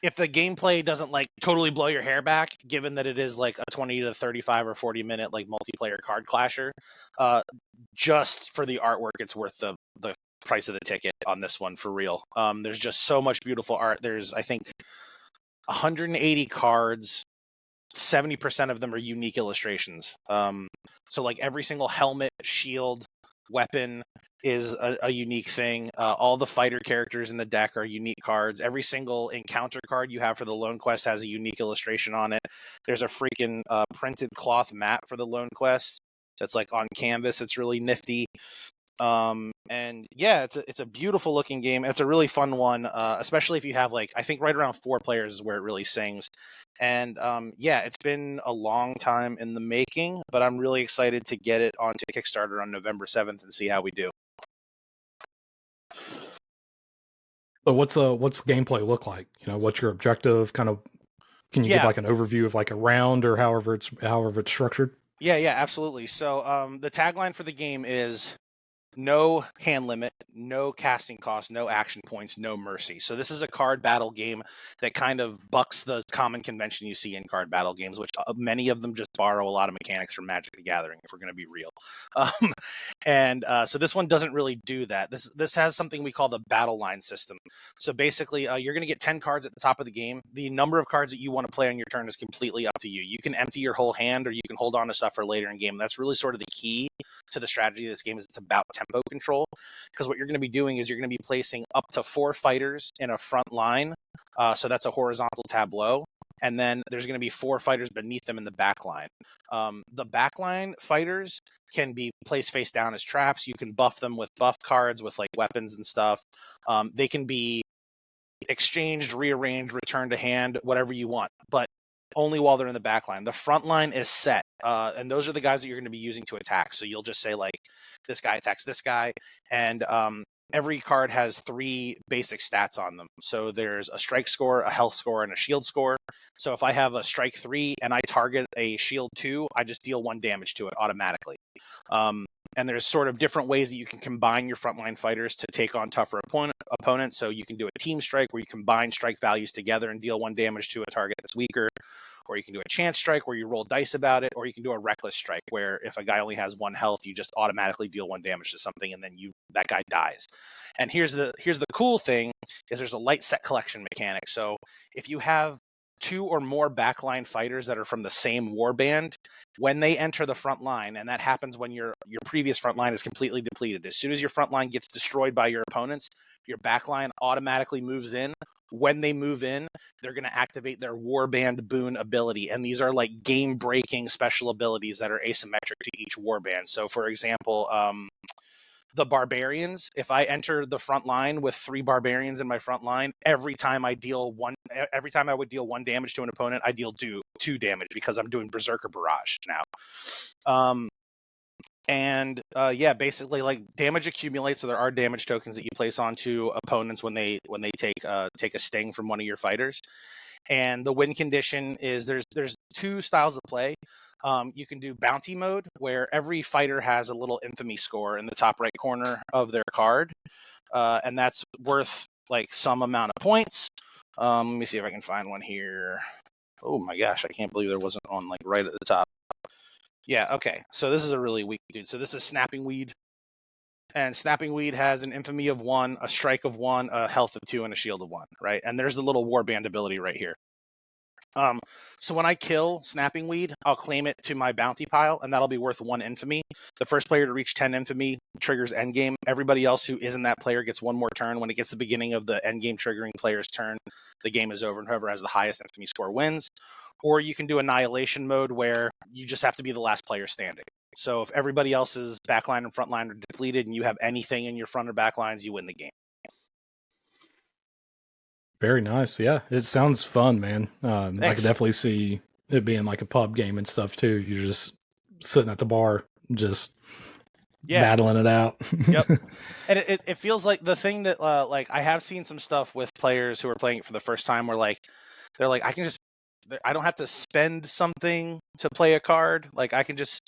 if the gameplay doesn't like totally blow your hair back, given that it is like a 20 to 35 or 40 minute like multiplayer card clasher, just for the artwork, it's worth the price of the ticket on this one for real. There's just so much beautiful art. There's, I think, 180 cards. 70% of them are unique illustrations. So like every single helmet, shield, weapon is a unique thing. All the fighter characters in the deck are unique cards. Every single encounter card you have for the Lone Quest has a unique illustration on it. There's a freaking printed cloth mat for the Lone Quest that's like on canvas. It's really nifty. And yeah, it's a beautiful looking game. It's a really fun one, especially if you have like, I think right around 4 players is where it really sings. And yeah, it's been a long time in the making, but I'm really excited to get it onto Kickstarter on November 7th and see how we do. So what's gameplay look like? What's your objective? Kind of, can you give like an overview of like a round or however it's structured? Yeah, absolutely. So the tagline for the game is no hand limit, no casting cost, no action points, no mercy. So this is a card battle game that kind of bucks the common convention you see in card battle games, which many of them just borrow a lot of mechanics from Magic the Gathering, if we're going to be real. So this one doesn't really do that. This has something we call the battle line system. So basically, you're going to get 10 cards at the top of the game. The number of cards that you want to play on your turn is completely up to you. You can empty your whole hand, or you can hold on to stuff for later in game. That's really sort of the key to the strategy of this game. Is it's about tempo control, because what you're going to be doing is you're going to be placing up to 4 fighters in a front line. So that's a horizontal tableau. And then there's going to be 4 fighters beneath them in the back line. The backline fighters can be placed face down as traps. You can buff them with buff cards with like weapons and stuff. They can be exchanged, rearranged, returned to hand, whatever you want, but only while they're in the back line. The front line is set, and those are the guys that you're going to be using to attack. So you'll just say, like, this guy attacks this guy, and every card has 3 basic stats on them. So there's a strike score, a health score, and a shield score. So if I have a strike 3 and I target a shield 2, I just deal 1 damage to it automatically. And there's sort of different ways that you can combine your frontline fighters to take on tougher opponents. So you can do a team strike where you combine strike values together and deal 1 damage to a target that's weaker. Or you can do a chance strike where you roll dice about it. Or you can do a reckless strike where if a guy only has 1 health, you just automatically deal 1 damage to something, and then that guy dies. And here's the cool thing is there's a light set collection mechanic. So if you have 2 or more backline fighters that are from the same warband, when they enter the front line, and that happens when your previous front line is completely depleted. As soon as your front line gets destroyed by your opponents, your back line automatically moves in. When they move in, they're going to activate their warband boon ability. And these are like game-breaking special abilities that are asymmetric to each warband. So, for example, the barbarians, if I enter the front line with 3 barbarians in my front line, every time I would deal 1 damage to an opponent, I deal 2 damage because I'm doing Berserker Barrage now. Basically, like, damage accumulates. So there are damage tokens that you place onto opponents when they take a sting from one of your fighters. And the win condition is there's 2 styles of play. You can do bounty mode, where every fighter has a little infamy score in the top right corner of their card, and that's worth like some amount of points. Let me see if I can find one here. Oh my gosh, I can't believe there wasn't one like right at the top. Yeah, okay. So this is a really weak dude. So this is Snapping Weed. And Snapping Weed has an infamy of 1, a strike of 1, a health of 2, and a shield of 1, right? And there's the little warband ability right here. So when I kill Snapping Weed, I'll claim it to my bounty pile, and that'll be worth 1 infamy. The first player to reach 10 infamy triggers endgame. Everybody else who isn't that player gets 1 more turn. When it gets to the beginning of the endgame triggering player's turn, the game is over, and whoever has the highest infamy score wins. Or you can do annihilation mode, where you just have to be the last player standing. So if everybody else's backline and frontline are depleted and you have anything in your front or back lines, you win the game. Very nice. Yeah, it sounds fun, man. I could definitely see it being like a pub game and stuff too. You're just sitting at the bar, just battling it out. Yep. And it feels like the thing that like I have seen some stuff with players who are playing it for the first time where like they're like, I don't have to spend something to play a card. Like I can just,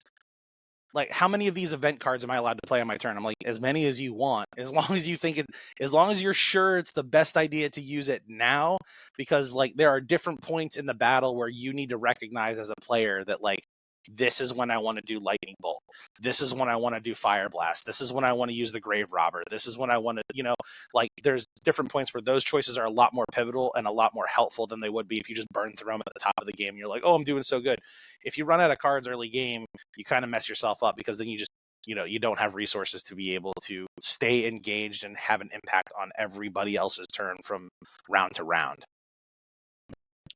like, how many of these event cards am I allowed to play on my turn? I'm like, as many as you want, as long as you think as long as you're sure it's the best idea to use it now, because like there are different points in the battle where you need to recognize as a player that like, this is when I want to do Lightning Bolt. This is when I want to do Fire Blast. This is when I want to use the Grave Robber. This is when I want to, like there's different points where those choices are a lot more pivotal and a lot more helpful than they would be if you just burn through them at the top of the game. And you're like, oh, I'm doing so good. If you run out of cards early game, you kind of mess yourself up, because then you just, you don't have resources to be able to stay engaged and have an impact on everybody else's turn from round to round.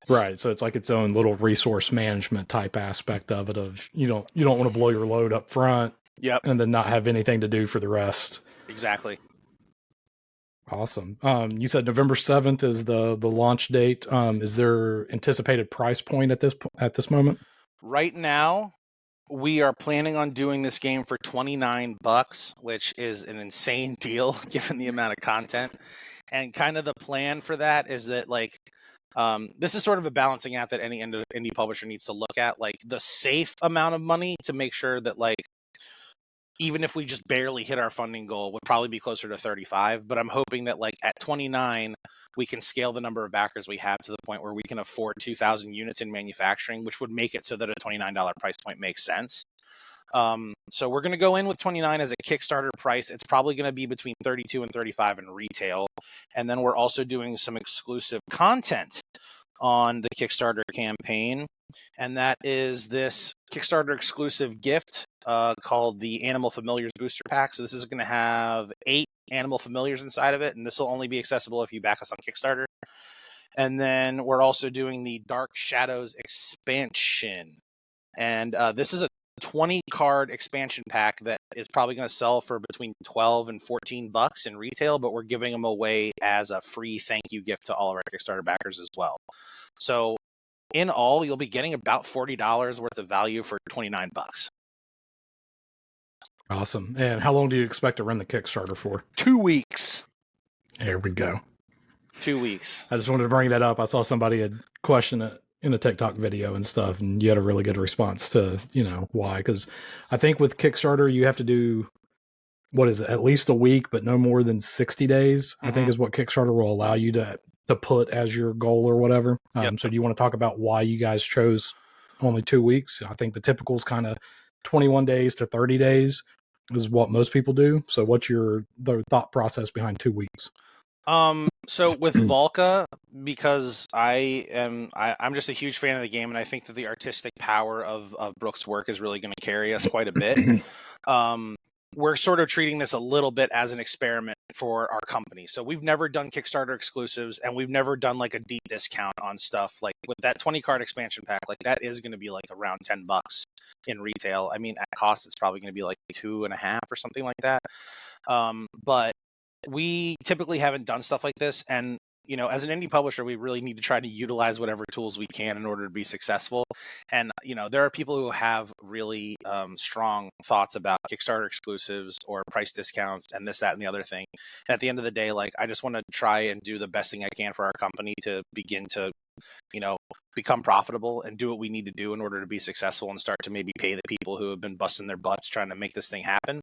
Right, so it's like its own little resource management type aspect of it. Of you don't want to blow your load up front, yep, and then not have anything to do for the rest. Exactly. Awesome. You said November 7th is the launch date. Is there anticipated price point at this moment? Right now, we are planning on doing this game for $29, which is an insane deal given the amount of content. And kind of the plan for that is that like. This is sort of a balancing act that any indie publisher needs to look at, like the safe amount of money to make sure that like even if we just barely hit our funding goal, would probably be closer to 35. But I'm hoping that like at 29, we can scale the number of backers we have to the point where we can afford 2,000 units in manufacturing, which would make it so that a $29 price point makes sense. So we're going to go in with 29 as a Kickstarter price. It's probably going to be between 32 and 35 in retail. And then we're also doing some exclusive content on the Kickstarter campaign. And that is this Kickstarter exclusive gift called the Animal Familiars Booster Pack. So this is going to have 8 Animal Familiars inside of it. And this will only be accessible if you back us on Kickstarter. And then we're also doing the Dark Shadows expansion. And this is a 20 card expansion pack that is probably going to sell for between 12 and 14 bucks in retail, but we're giving them away as a free thank you gift to all of our Kickstarter backers as well. So in all, you'll be getting about $40 worth of value for 29 bucks. Awesome. And how long do you expect to run the Kickstarter for? 2 weeks. There we go. 2 weeks. I just wanted to bring that up. I saw somebody had questioned it in a TikTok video and stuff, and you had a really good response to, why. Because I think with Kickstarter, you have to do, what is it, at least a week, but no more than 60 days, I think is what Kickstarter will allow you to put as your goal or whatever. So do you want to talk about why you guys chose only 2 weeks? I think the typical is kind of 21 days to 30 days is what most people do. So what's the thought process behind 2 weeks? So with VÁLKA, because I'm just a huge fan of the game, and I think that the artistic power of Brooke's work is really going to carry us quite a bit. We're sort of treating this a little bit as an experiment for our company. So we've never done Kickstarter exclusives, and we've never done like a deep discount on stuff. Like with that 20 card expansion pack, like that is going to be like around 10 bucks in retail. I mean, at cost, it's probably going to be like 2.5 or something like that. But we typically haven't done stuff like this. And, as an indie publisher, we really need to try to utilize whatever tools we can in order to be successful. And, there are people who have really strong thoughts about Kickstarter exclusives or price discounts and this, that, and the other thing. And at the end of the day, like, I just want to try and do the best thing I can for our company to begin to, become profitable and do what we need to do in order to be successful and start to maybe pay the people who have been busting their butts trying to make this thing happen.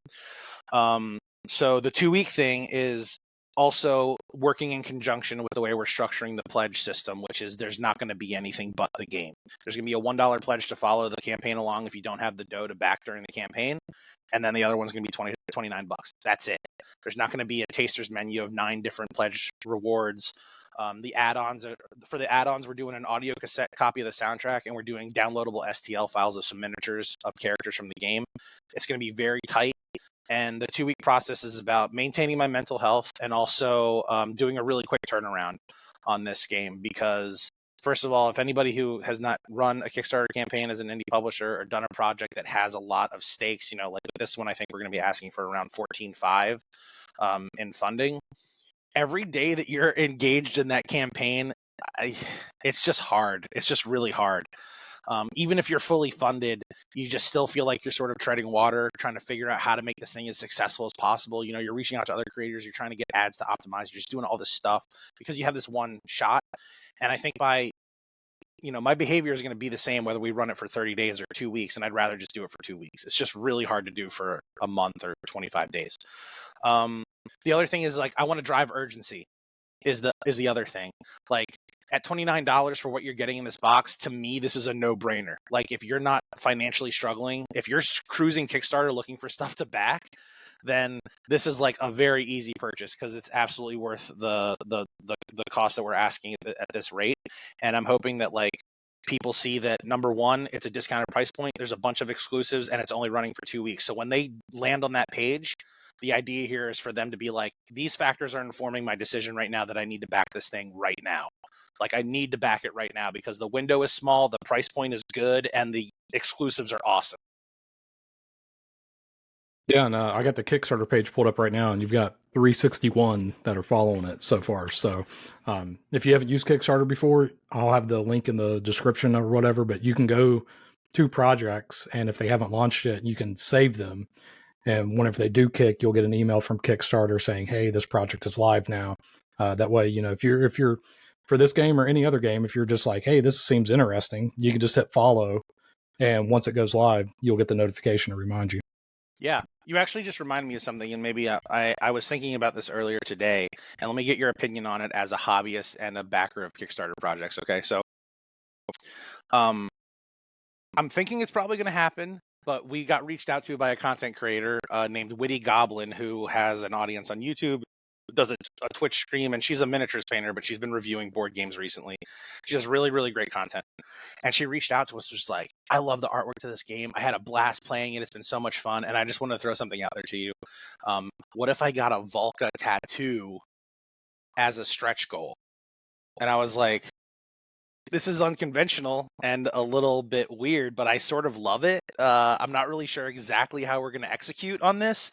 So the 2 week thing is also working in conjunction with the way we're structuring the pledge system, which is there's not going to be anything but the game. There's going to be a $1 pledge to follow the campaign along if you don't have the dough to back during the campaign. And then the other one's going to be 20 to 29 bucks. That's it. There's not going to be a taster's menu of 9 different pledge rewards. The add-ons for the add-ons, we're doing an audio cassette copy of the soundtrack, and we're doing downloadable STL files of some miniatures of characters from the game. It's going to be very tight. And the 2 week process is about maintaining my mental health and also doing a really quick turnaround on this game. Because first of all, if anybody who has not run a Kickstarter campaign as an indie publisher or done a project that has a lot of stakes, like this one, I think we're going to be asking for around 14.5 in funding. Every day that you're engaged in that campaign, it's just hard. It's just really hard. Even if you're fully funded, you just still feel like you're sort of treading water, trying to figure out how to make this thing as successful as possible. You're reaching out to other creators, you're trying to get ads to optimize, you're just doing all this stuff because you have this one shot. And I think my behavior is going to be the same whether we run it for 30 days or 2 weeks, and I'd rather just do it for 2 weeks. It's just really hard to do for a month or 25 days. The other thing is, like, I want to drive urgency is the other thing. Like, at $29 for what you're getting in this box, to me, this is a no-brainer. Like, if you're not financially struggling, if you're cruising Kickstarter looking for stuff to back, then this is like a very easy purchase because it's absolutely worth the cost that we're asking at this rate. And I'm hoping that, like, people see that, number one, it's a discounted price point. There's a bunch of exclusives, and it's only running for 2 weeks. So when they land on that page, the idea here is for them to be like, these factors are informing my decision right now that I need to back this thing right now. Like, I need to back it right now because the window is small, the price point is good, and the exclusives are awesome. Yeah, and I got the Kickstarter page pulled up right now, and you've got 361 that are following it so far. So if you haven't used Kickstarter before, I'll have the link in the description or whatever, but you can go to projects, and if they haven't launched yet, you can save them. And whenever they do kick, you'll get an email from Kickstarter saying, hey, this project is live now. That way, if you're for this game or any other game, if you're just like, hey, this seems interesting, you can just hit follow. And once it goes live, you'll get the notification to remind you. Yeah. You actually just reminded me of something, and maybe I was thinking about this earlier today, and let me get your opinion on it as a hobbyist and a backer of Kickstarter projects. Okay, so um, I'm thinking it's probably going to happen, but we got reached out to by a content creator named Witty Goblin, who has an audience on YouTube, does a Twitch stream, and she's a miniatures painter, but she's been reviewing board games recently. She does really, really great content. And she reached out to us, just like, I love the artwork to this game. I had a blast playing it. It's been so much fun. And I just want to throw something out there to you. What if I got a VÁLKA tattoo as a stretch goal? And I was like, this is unconventional and a little bit weird, but I sort of love it. I'm not really sure exactly how we're going to execute on this,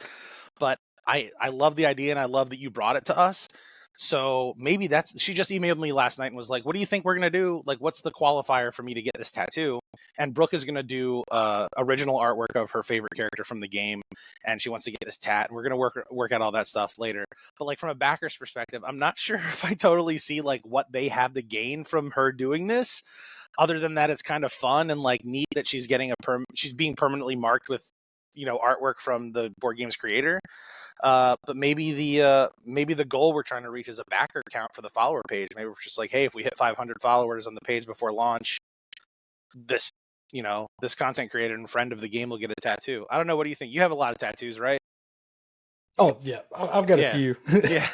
but I love the idea, and I love that you brought it to us. So maybe she just emailed me last night and was like, what do you think we're going to do? Like, what's the qualifier for me to get this tattoo? And Brooke is going to do original artwork of her favorite character from the game, and she wants to get this tat, and we're going to work out all that stuff later. But like, from a backer's perspective, I'm not sure if I totally see like what they have to gain from her doing this. Other than that, it's kind of fun and like neat that she's getting she's being permanently marked with, you know, artwork from the board game's creator. But maybe the goal we're trying to reach is a backer count for the follower page. Maybe we're just like, hey, if we hit 500 followers on the page before launch, this content creator and friend of the game will get a tattoo. I don't know. What do you think? You have a lot of tattoos, right? Oh yeah, I've got a few. Yeah.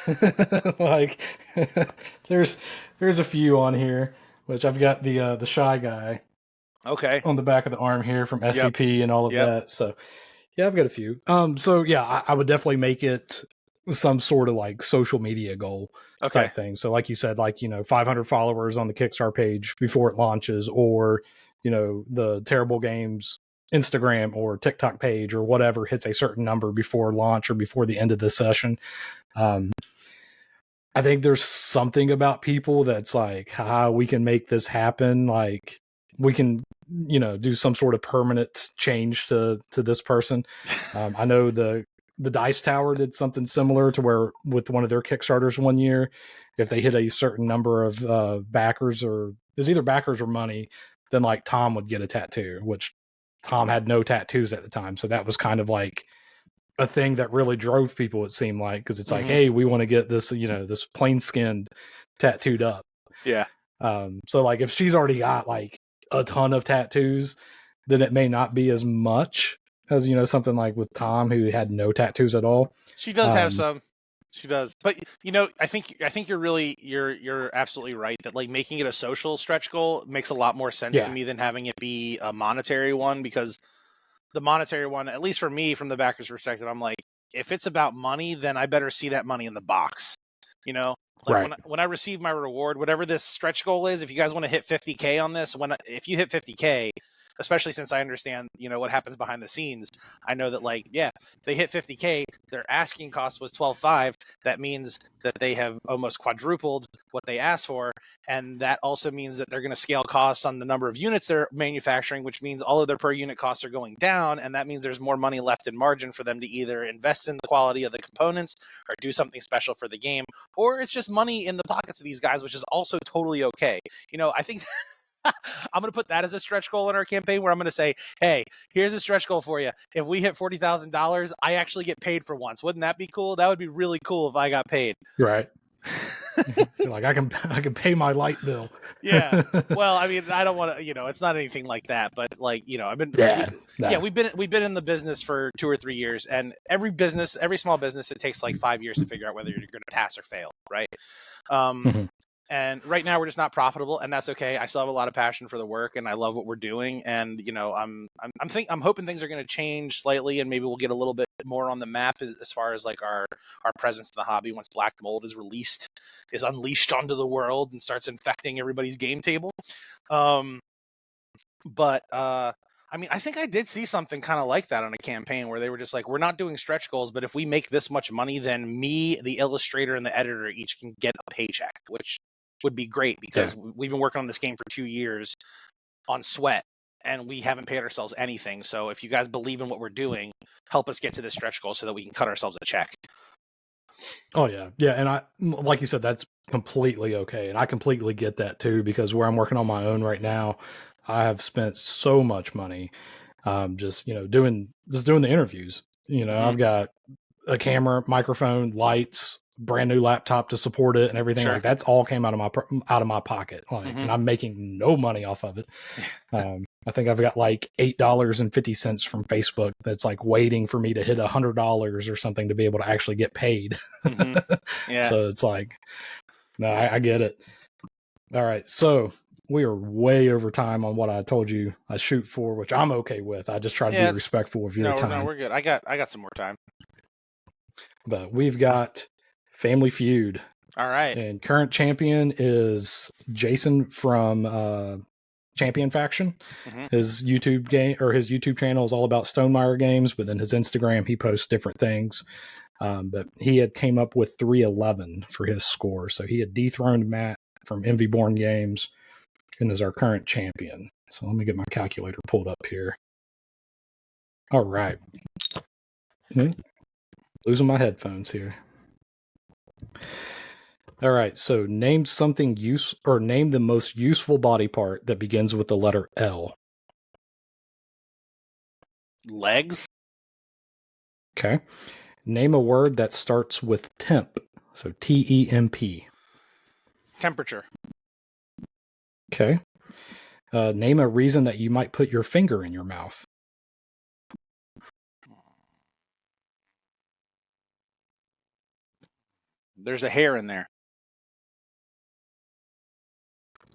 Like there's a few on here, which I've got the Shy Guy. Okay. On the back of the arm here from SCP and all of that. So yeah, I've got a few. So yeah, I would definitely make it some sort of like social media goal type thing. So like you said, like, 500 followers on the Kickstarter page before it launches, or, the Terrible Games Instagram or TikTok page or whatever hits a certain number before launch or before the end of the session. I think there's something about people that's like, we can make this happen. Like, we can, do some sort of permanent change to this person. I know the Dice Tower did something similar to where with one of their Kickstarters one year, if they hit a certain number of backers, or it was either backers or money, then like Tom would get a tattoo, which Tom had no tattoos at the time. So that was kind of like a thing that really drove people, it seemed like, because it's like, hey, we want to get this, this plain skinned tattooed up. Yeah. So like if she's already got like a ton of tattoos, then it may not be as much as, something like with Tom, who had no tattoos at all. She does have some. She does. But I think you're absolutely right that like making it a social stretch goal makes a lot more sense to me than having it be a monetary one, because the monetary one, at least for me, from the backer's perspective, I'm like, if it's about money, then I better see that money in the box. Like when I receive my reward, whatever this stretch goal is, if you guys want to hit 50K on this, if you hit 50K, especially since I understand, what happens behind the scenes, I know that like, yeah, they hit 50K, their asking cost was 12.5. That means that they have almost quadrupled what they asked for. And that also means that they're going to scale costs on the number of units they're manufacturing, which means all of their per unit costs are going down. And that means there's more money left in margin for them to either invest in the quality of the components or do something special for the game, or it's just money in the pockets of these guys, which is also totally okay. I think I'm going to put that as a stretch goal in our campaign, where I'm going to say, hey, here's a stretch goal for you. If we hit $40,000, I actually get paid for once. Wouldn't that be cool? That would be really cool if I got paid. Right. Like I can pay my light bill. Yeah. Well, I mean, I don't want to, it's not anything like that, but like, I've been, we've been in the business for 2 or 3 years, and every small business, it takes like 5 years to figure out whether you're going to pass or fail. Right. And right now we're just not profitable, and that's okay. I still have a lot of passion for the work, and I love what we're doing. And I'm hoping things are going to change slightly, and maybe we'll get a little bit more on the map as far as like our presence in the hobby once Black Mold is unleashed onto the world and starts infecting everybody's game table. But I mean, I think I did see something kind of like that on a campaign where they were just like, we're not doing stretch goals, but if we make this much money, then me, the illustrator, and the editor each can get a paycheck, which would be great, because we've been working on this game for 2 years on sweat, and we haven't paid ourselves anything. So if you guys believe in what we're doing, help us get to this stretch goal so that we can cut ourselves a check. Oh yeah. Yeah. And like you said, that's completely okay. And I completely get that too, because where I'm working on my own right now, I have spent so much money, just doing the interviews, You know, I've got a camera, microphone, lights, brand new laptop to support it, and everything. Sure. Like that's all came out of my pocket. Like, and I'm making no money off of it. I think I've got like $8.50 from Facebook that's like waiting for me to hit $100 or something to be able to actually get paid. Yeah. So it's like, no, I get it. All right, so we are way over time on what I told you I shoot for, which I'm okay with. I just try to be respectful of your time. No, we're good. I got some more time. But we've got Family Feud. All right. And current champion is Jason from Champion Faction. His YouTube channel is all about Stonemaier games, but then his Instagram, he posts different things. But he had came up with 311 for his score. So he had dethroned Matt from Envy Born Games and is our current champion. So let me get my calculator pulled up here. All right. Losing my headphones here. All right, so name name the most useful body part that begins with the letter L. Legs. Okay. Name a word that starts with temp. So TEMP. Temperature. Okay. Name a reason that you might put your finger in your mouth. There's a hair in there.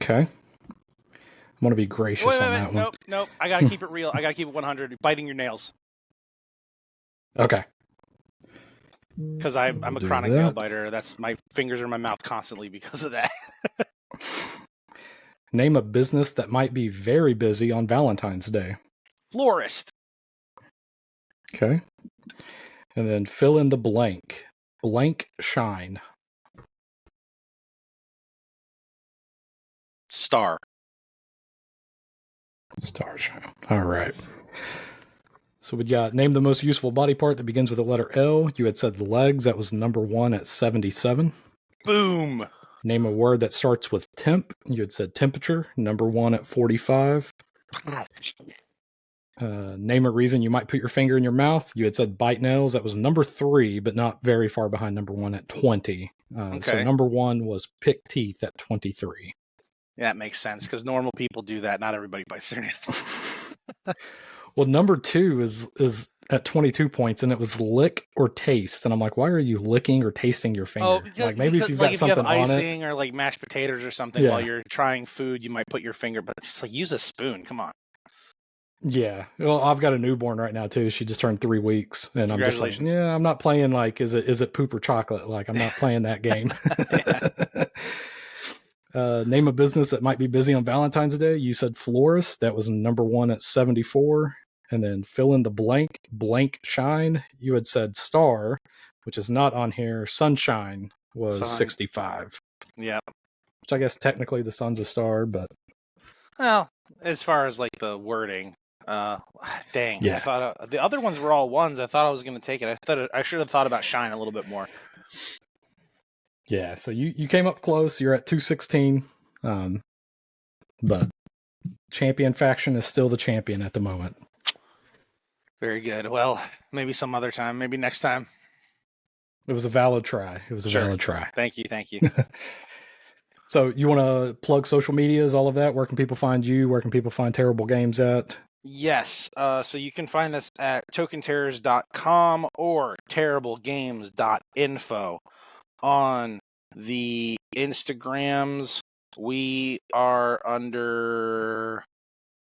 Okay. I'm going to be gracious on that one. Nope. I got to keep it real. I got to keep it 100. Biting your nails. Okay. Because I'm a chronic nail biter. My fingers are in my mouth constantly because of that. Name a business that might be very busy on Valentine's Day. Florist. Okay. And then fill in the blank. Blank shine. Star. Star shine. All right. So we got name the most useful body part that begins with the letter L. You had said legs. That was number 1 at 77. Boom. Name a word that starts with temp. You had said temperature. Number 1 at 45. Name a reason you might put your finger in your mouth. You had said bite nails. That was number 3, but not very far behind number 1 at 20. Okay. So number 1 was pick teeth at 23. Yeah, that makes sense because normal people do that. Not everybody bites their nails. Well, number 2 is at 22 points, and it was lick or taste. And I'm like, why are you licking or tasting your finger? Like maybe if you've got something on it, icing or like mashed potatoes or something while you're trying food, you might put your finger. But just like use a spoon. Come on. Yeah. Well, I've got a newborn right now too. She just turned 3 weeks, and I'm just like, yeah, I'm not playing like is it poop or chocolate? Like I'm not playing that game. Name a business that might be busy on Valentine's Day. You said florist. That was number 1 at 74. And then fill in the blank shine. You had said star, which is not on here. Sunshine was 65. Yeah. Which I guess technically the sun's a star, but. Well, as far as like the wording, dang. Yeah. I thought the other ones were all ones. I thought I was going to take it. I should have thought about shine a little bit more. Yeah, so you came up close. You're at 216. But Champion Faction is still the champion at the moment. Very good. Well, maybe some other time. Maybe next time. It was a valid try. Valid try. Thank you. So you want to plug social medias, all of that? Where can people find you? Where can people find Terrible Games at? Yes. So you can find us at tokenterrors.com or terriblegames.info. On the Instagrams, we are under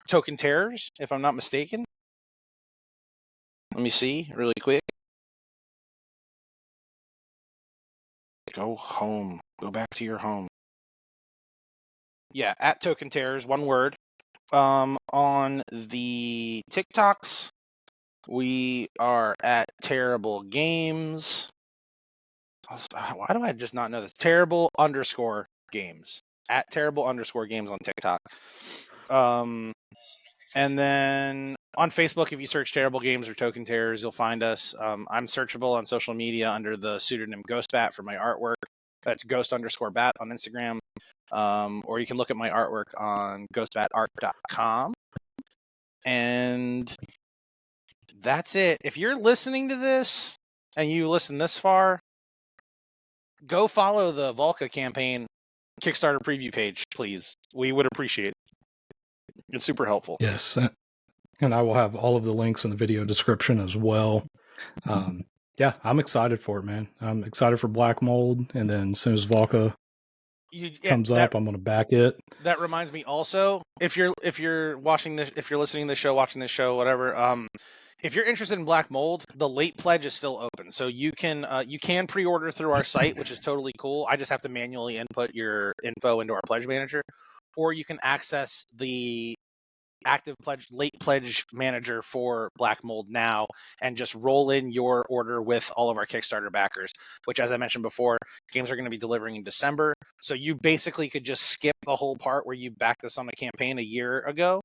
Token Terrors, if I'm not mistaken. Let me see really quick. Go home. Go back to your home. Yeah, at Token Terrors, one word. On the TikToks, we are at Terrible Games. Why do I just not know this? Terrible_games. At Terrible_games on TikTok. And then on Facebook, if you search Terrible Games or Token Terrors, you'll find us. I'm searchable on social media under the pseudonym GhostBat for my artwork. That's ghost_bat on Instagram. Or you can look at my artwork on ghostbatart.com. And that's it. If you're listening to this and you listen this far, go follow the VÁLKA campaign Kickstarter preview page, please. We would appreciate it. It's super helpful. Yes. And I will have all of the links in the video description as well. Yeah, I'm excited for it, man. I'm excited for Black Mold, and then as soon as VÁLKA comes up, I'm going to back it. That reminds me also, if you're watching this, if you're listening to this show, watching this show, whatever, if you're interested in Black Mold, the late pledge is still open. So you can pre-order through our site, which is totally cool. I just have to manually input your info into our pledge manager, or you can access the active late pledge manager for Black Mold now and just roll in your order with all of our Kickstarter backers, which, as I mentioned before, games are going to be delivering in December. So you basically could just skip the whole part where you backed us on a campaign a year ago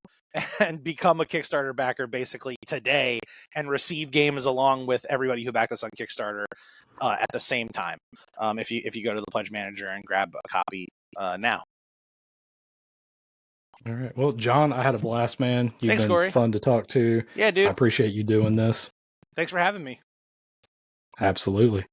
and become a Kickstarter backer basically today and receive games along with everybody who backed us on Kickstarter at the same time. If you go to the pledge manager and grab a copy now. All right. Well, John, I had a blast, man. You've been Corey. fun to talk to. Yeah, dude. I appreciate you doing this. Thanks for having me. Absolutely.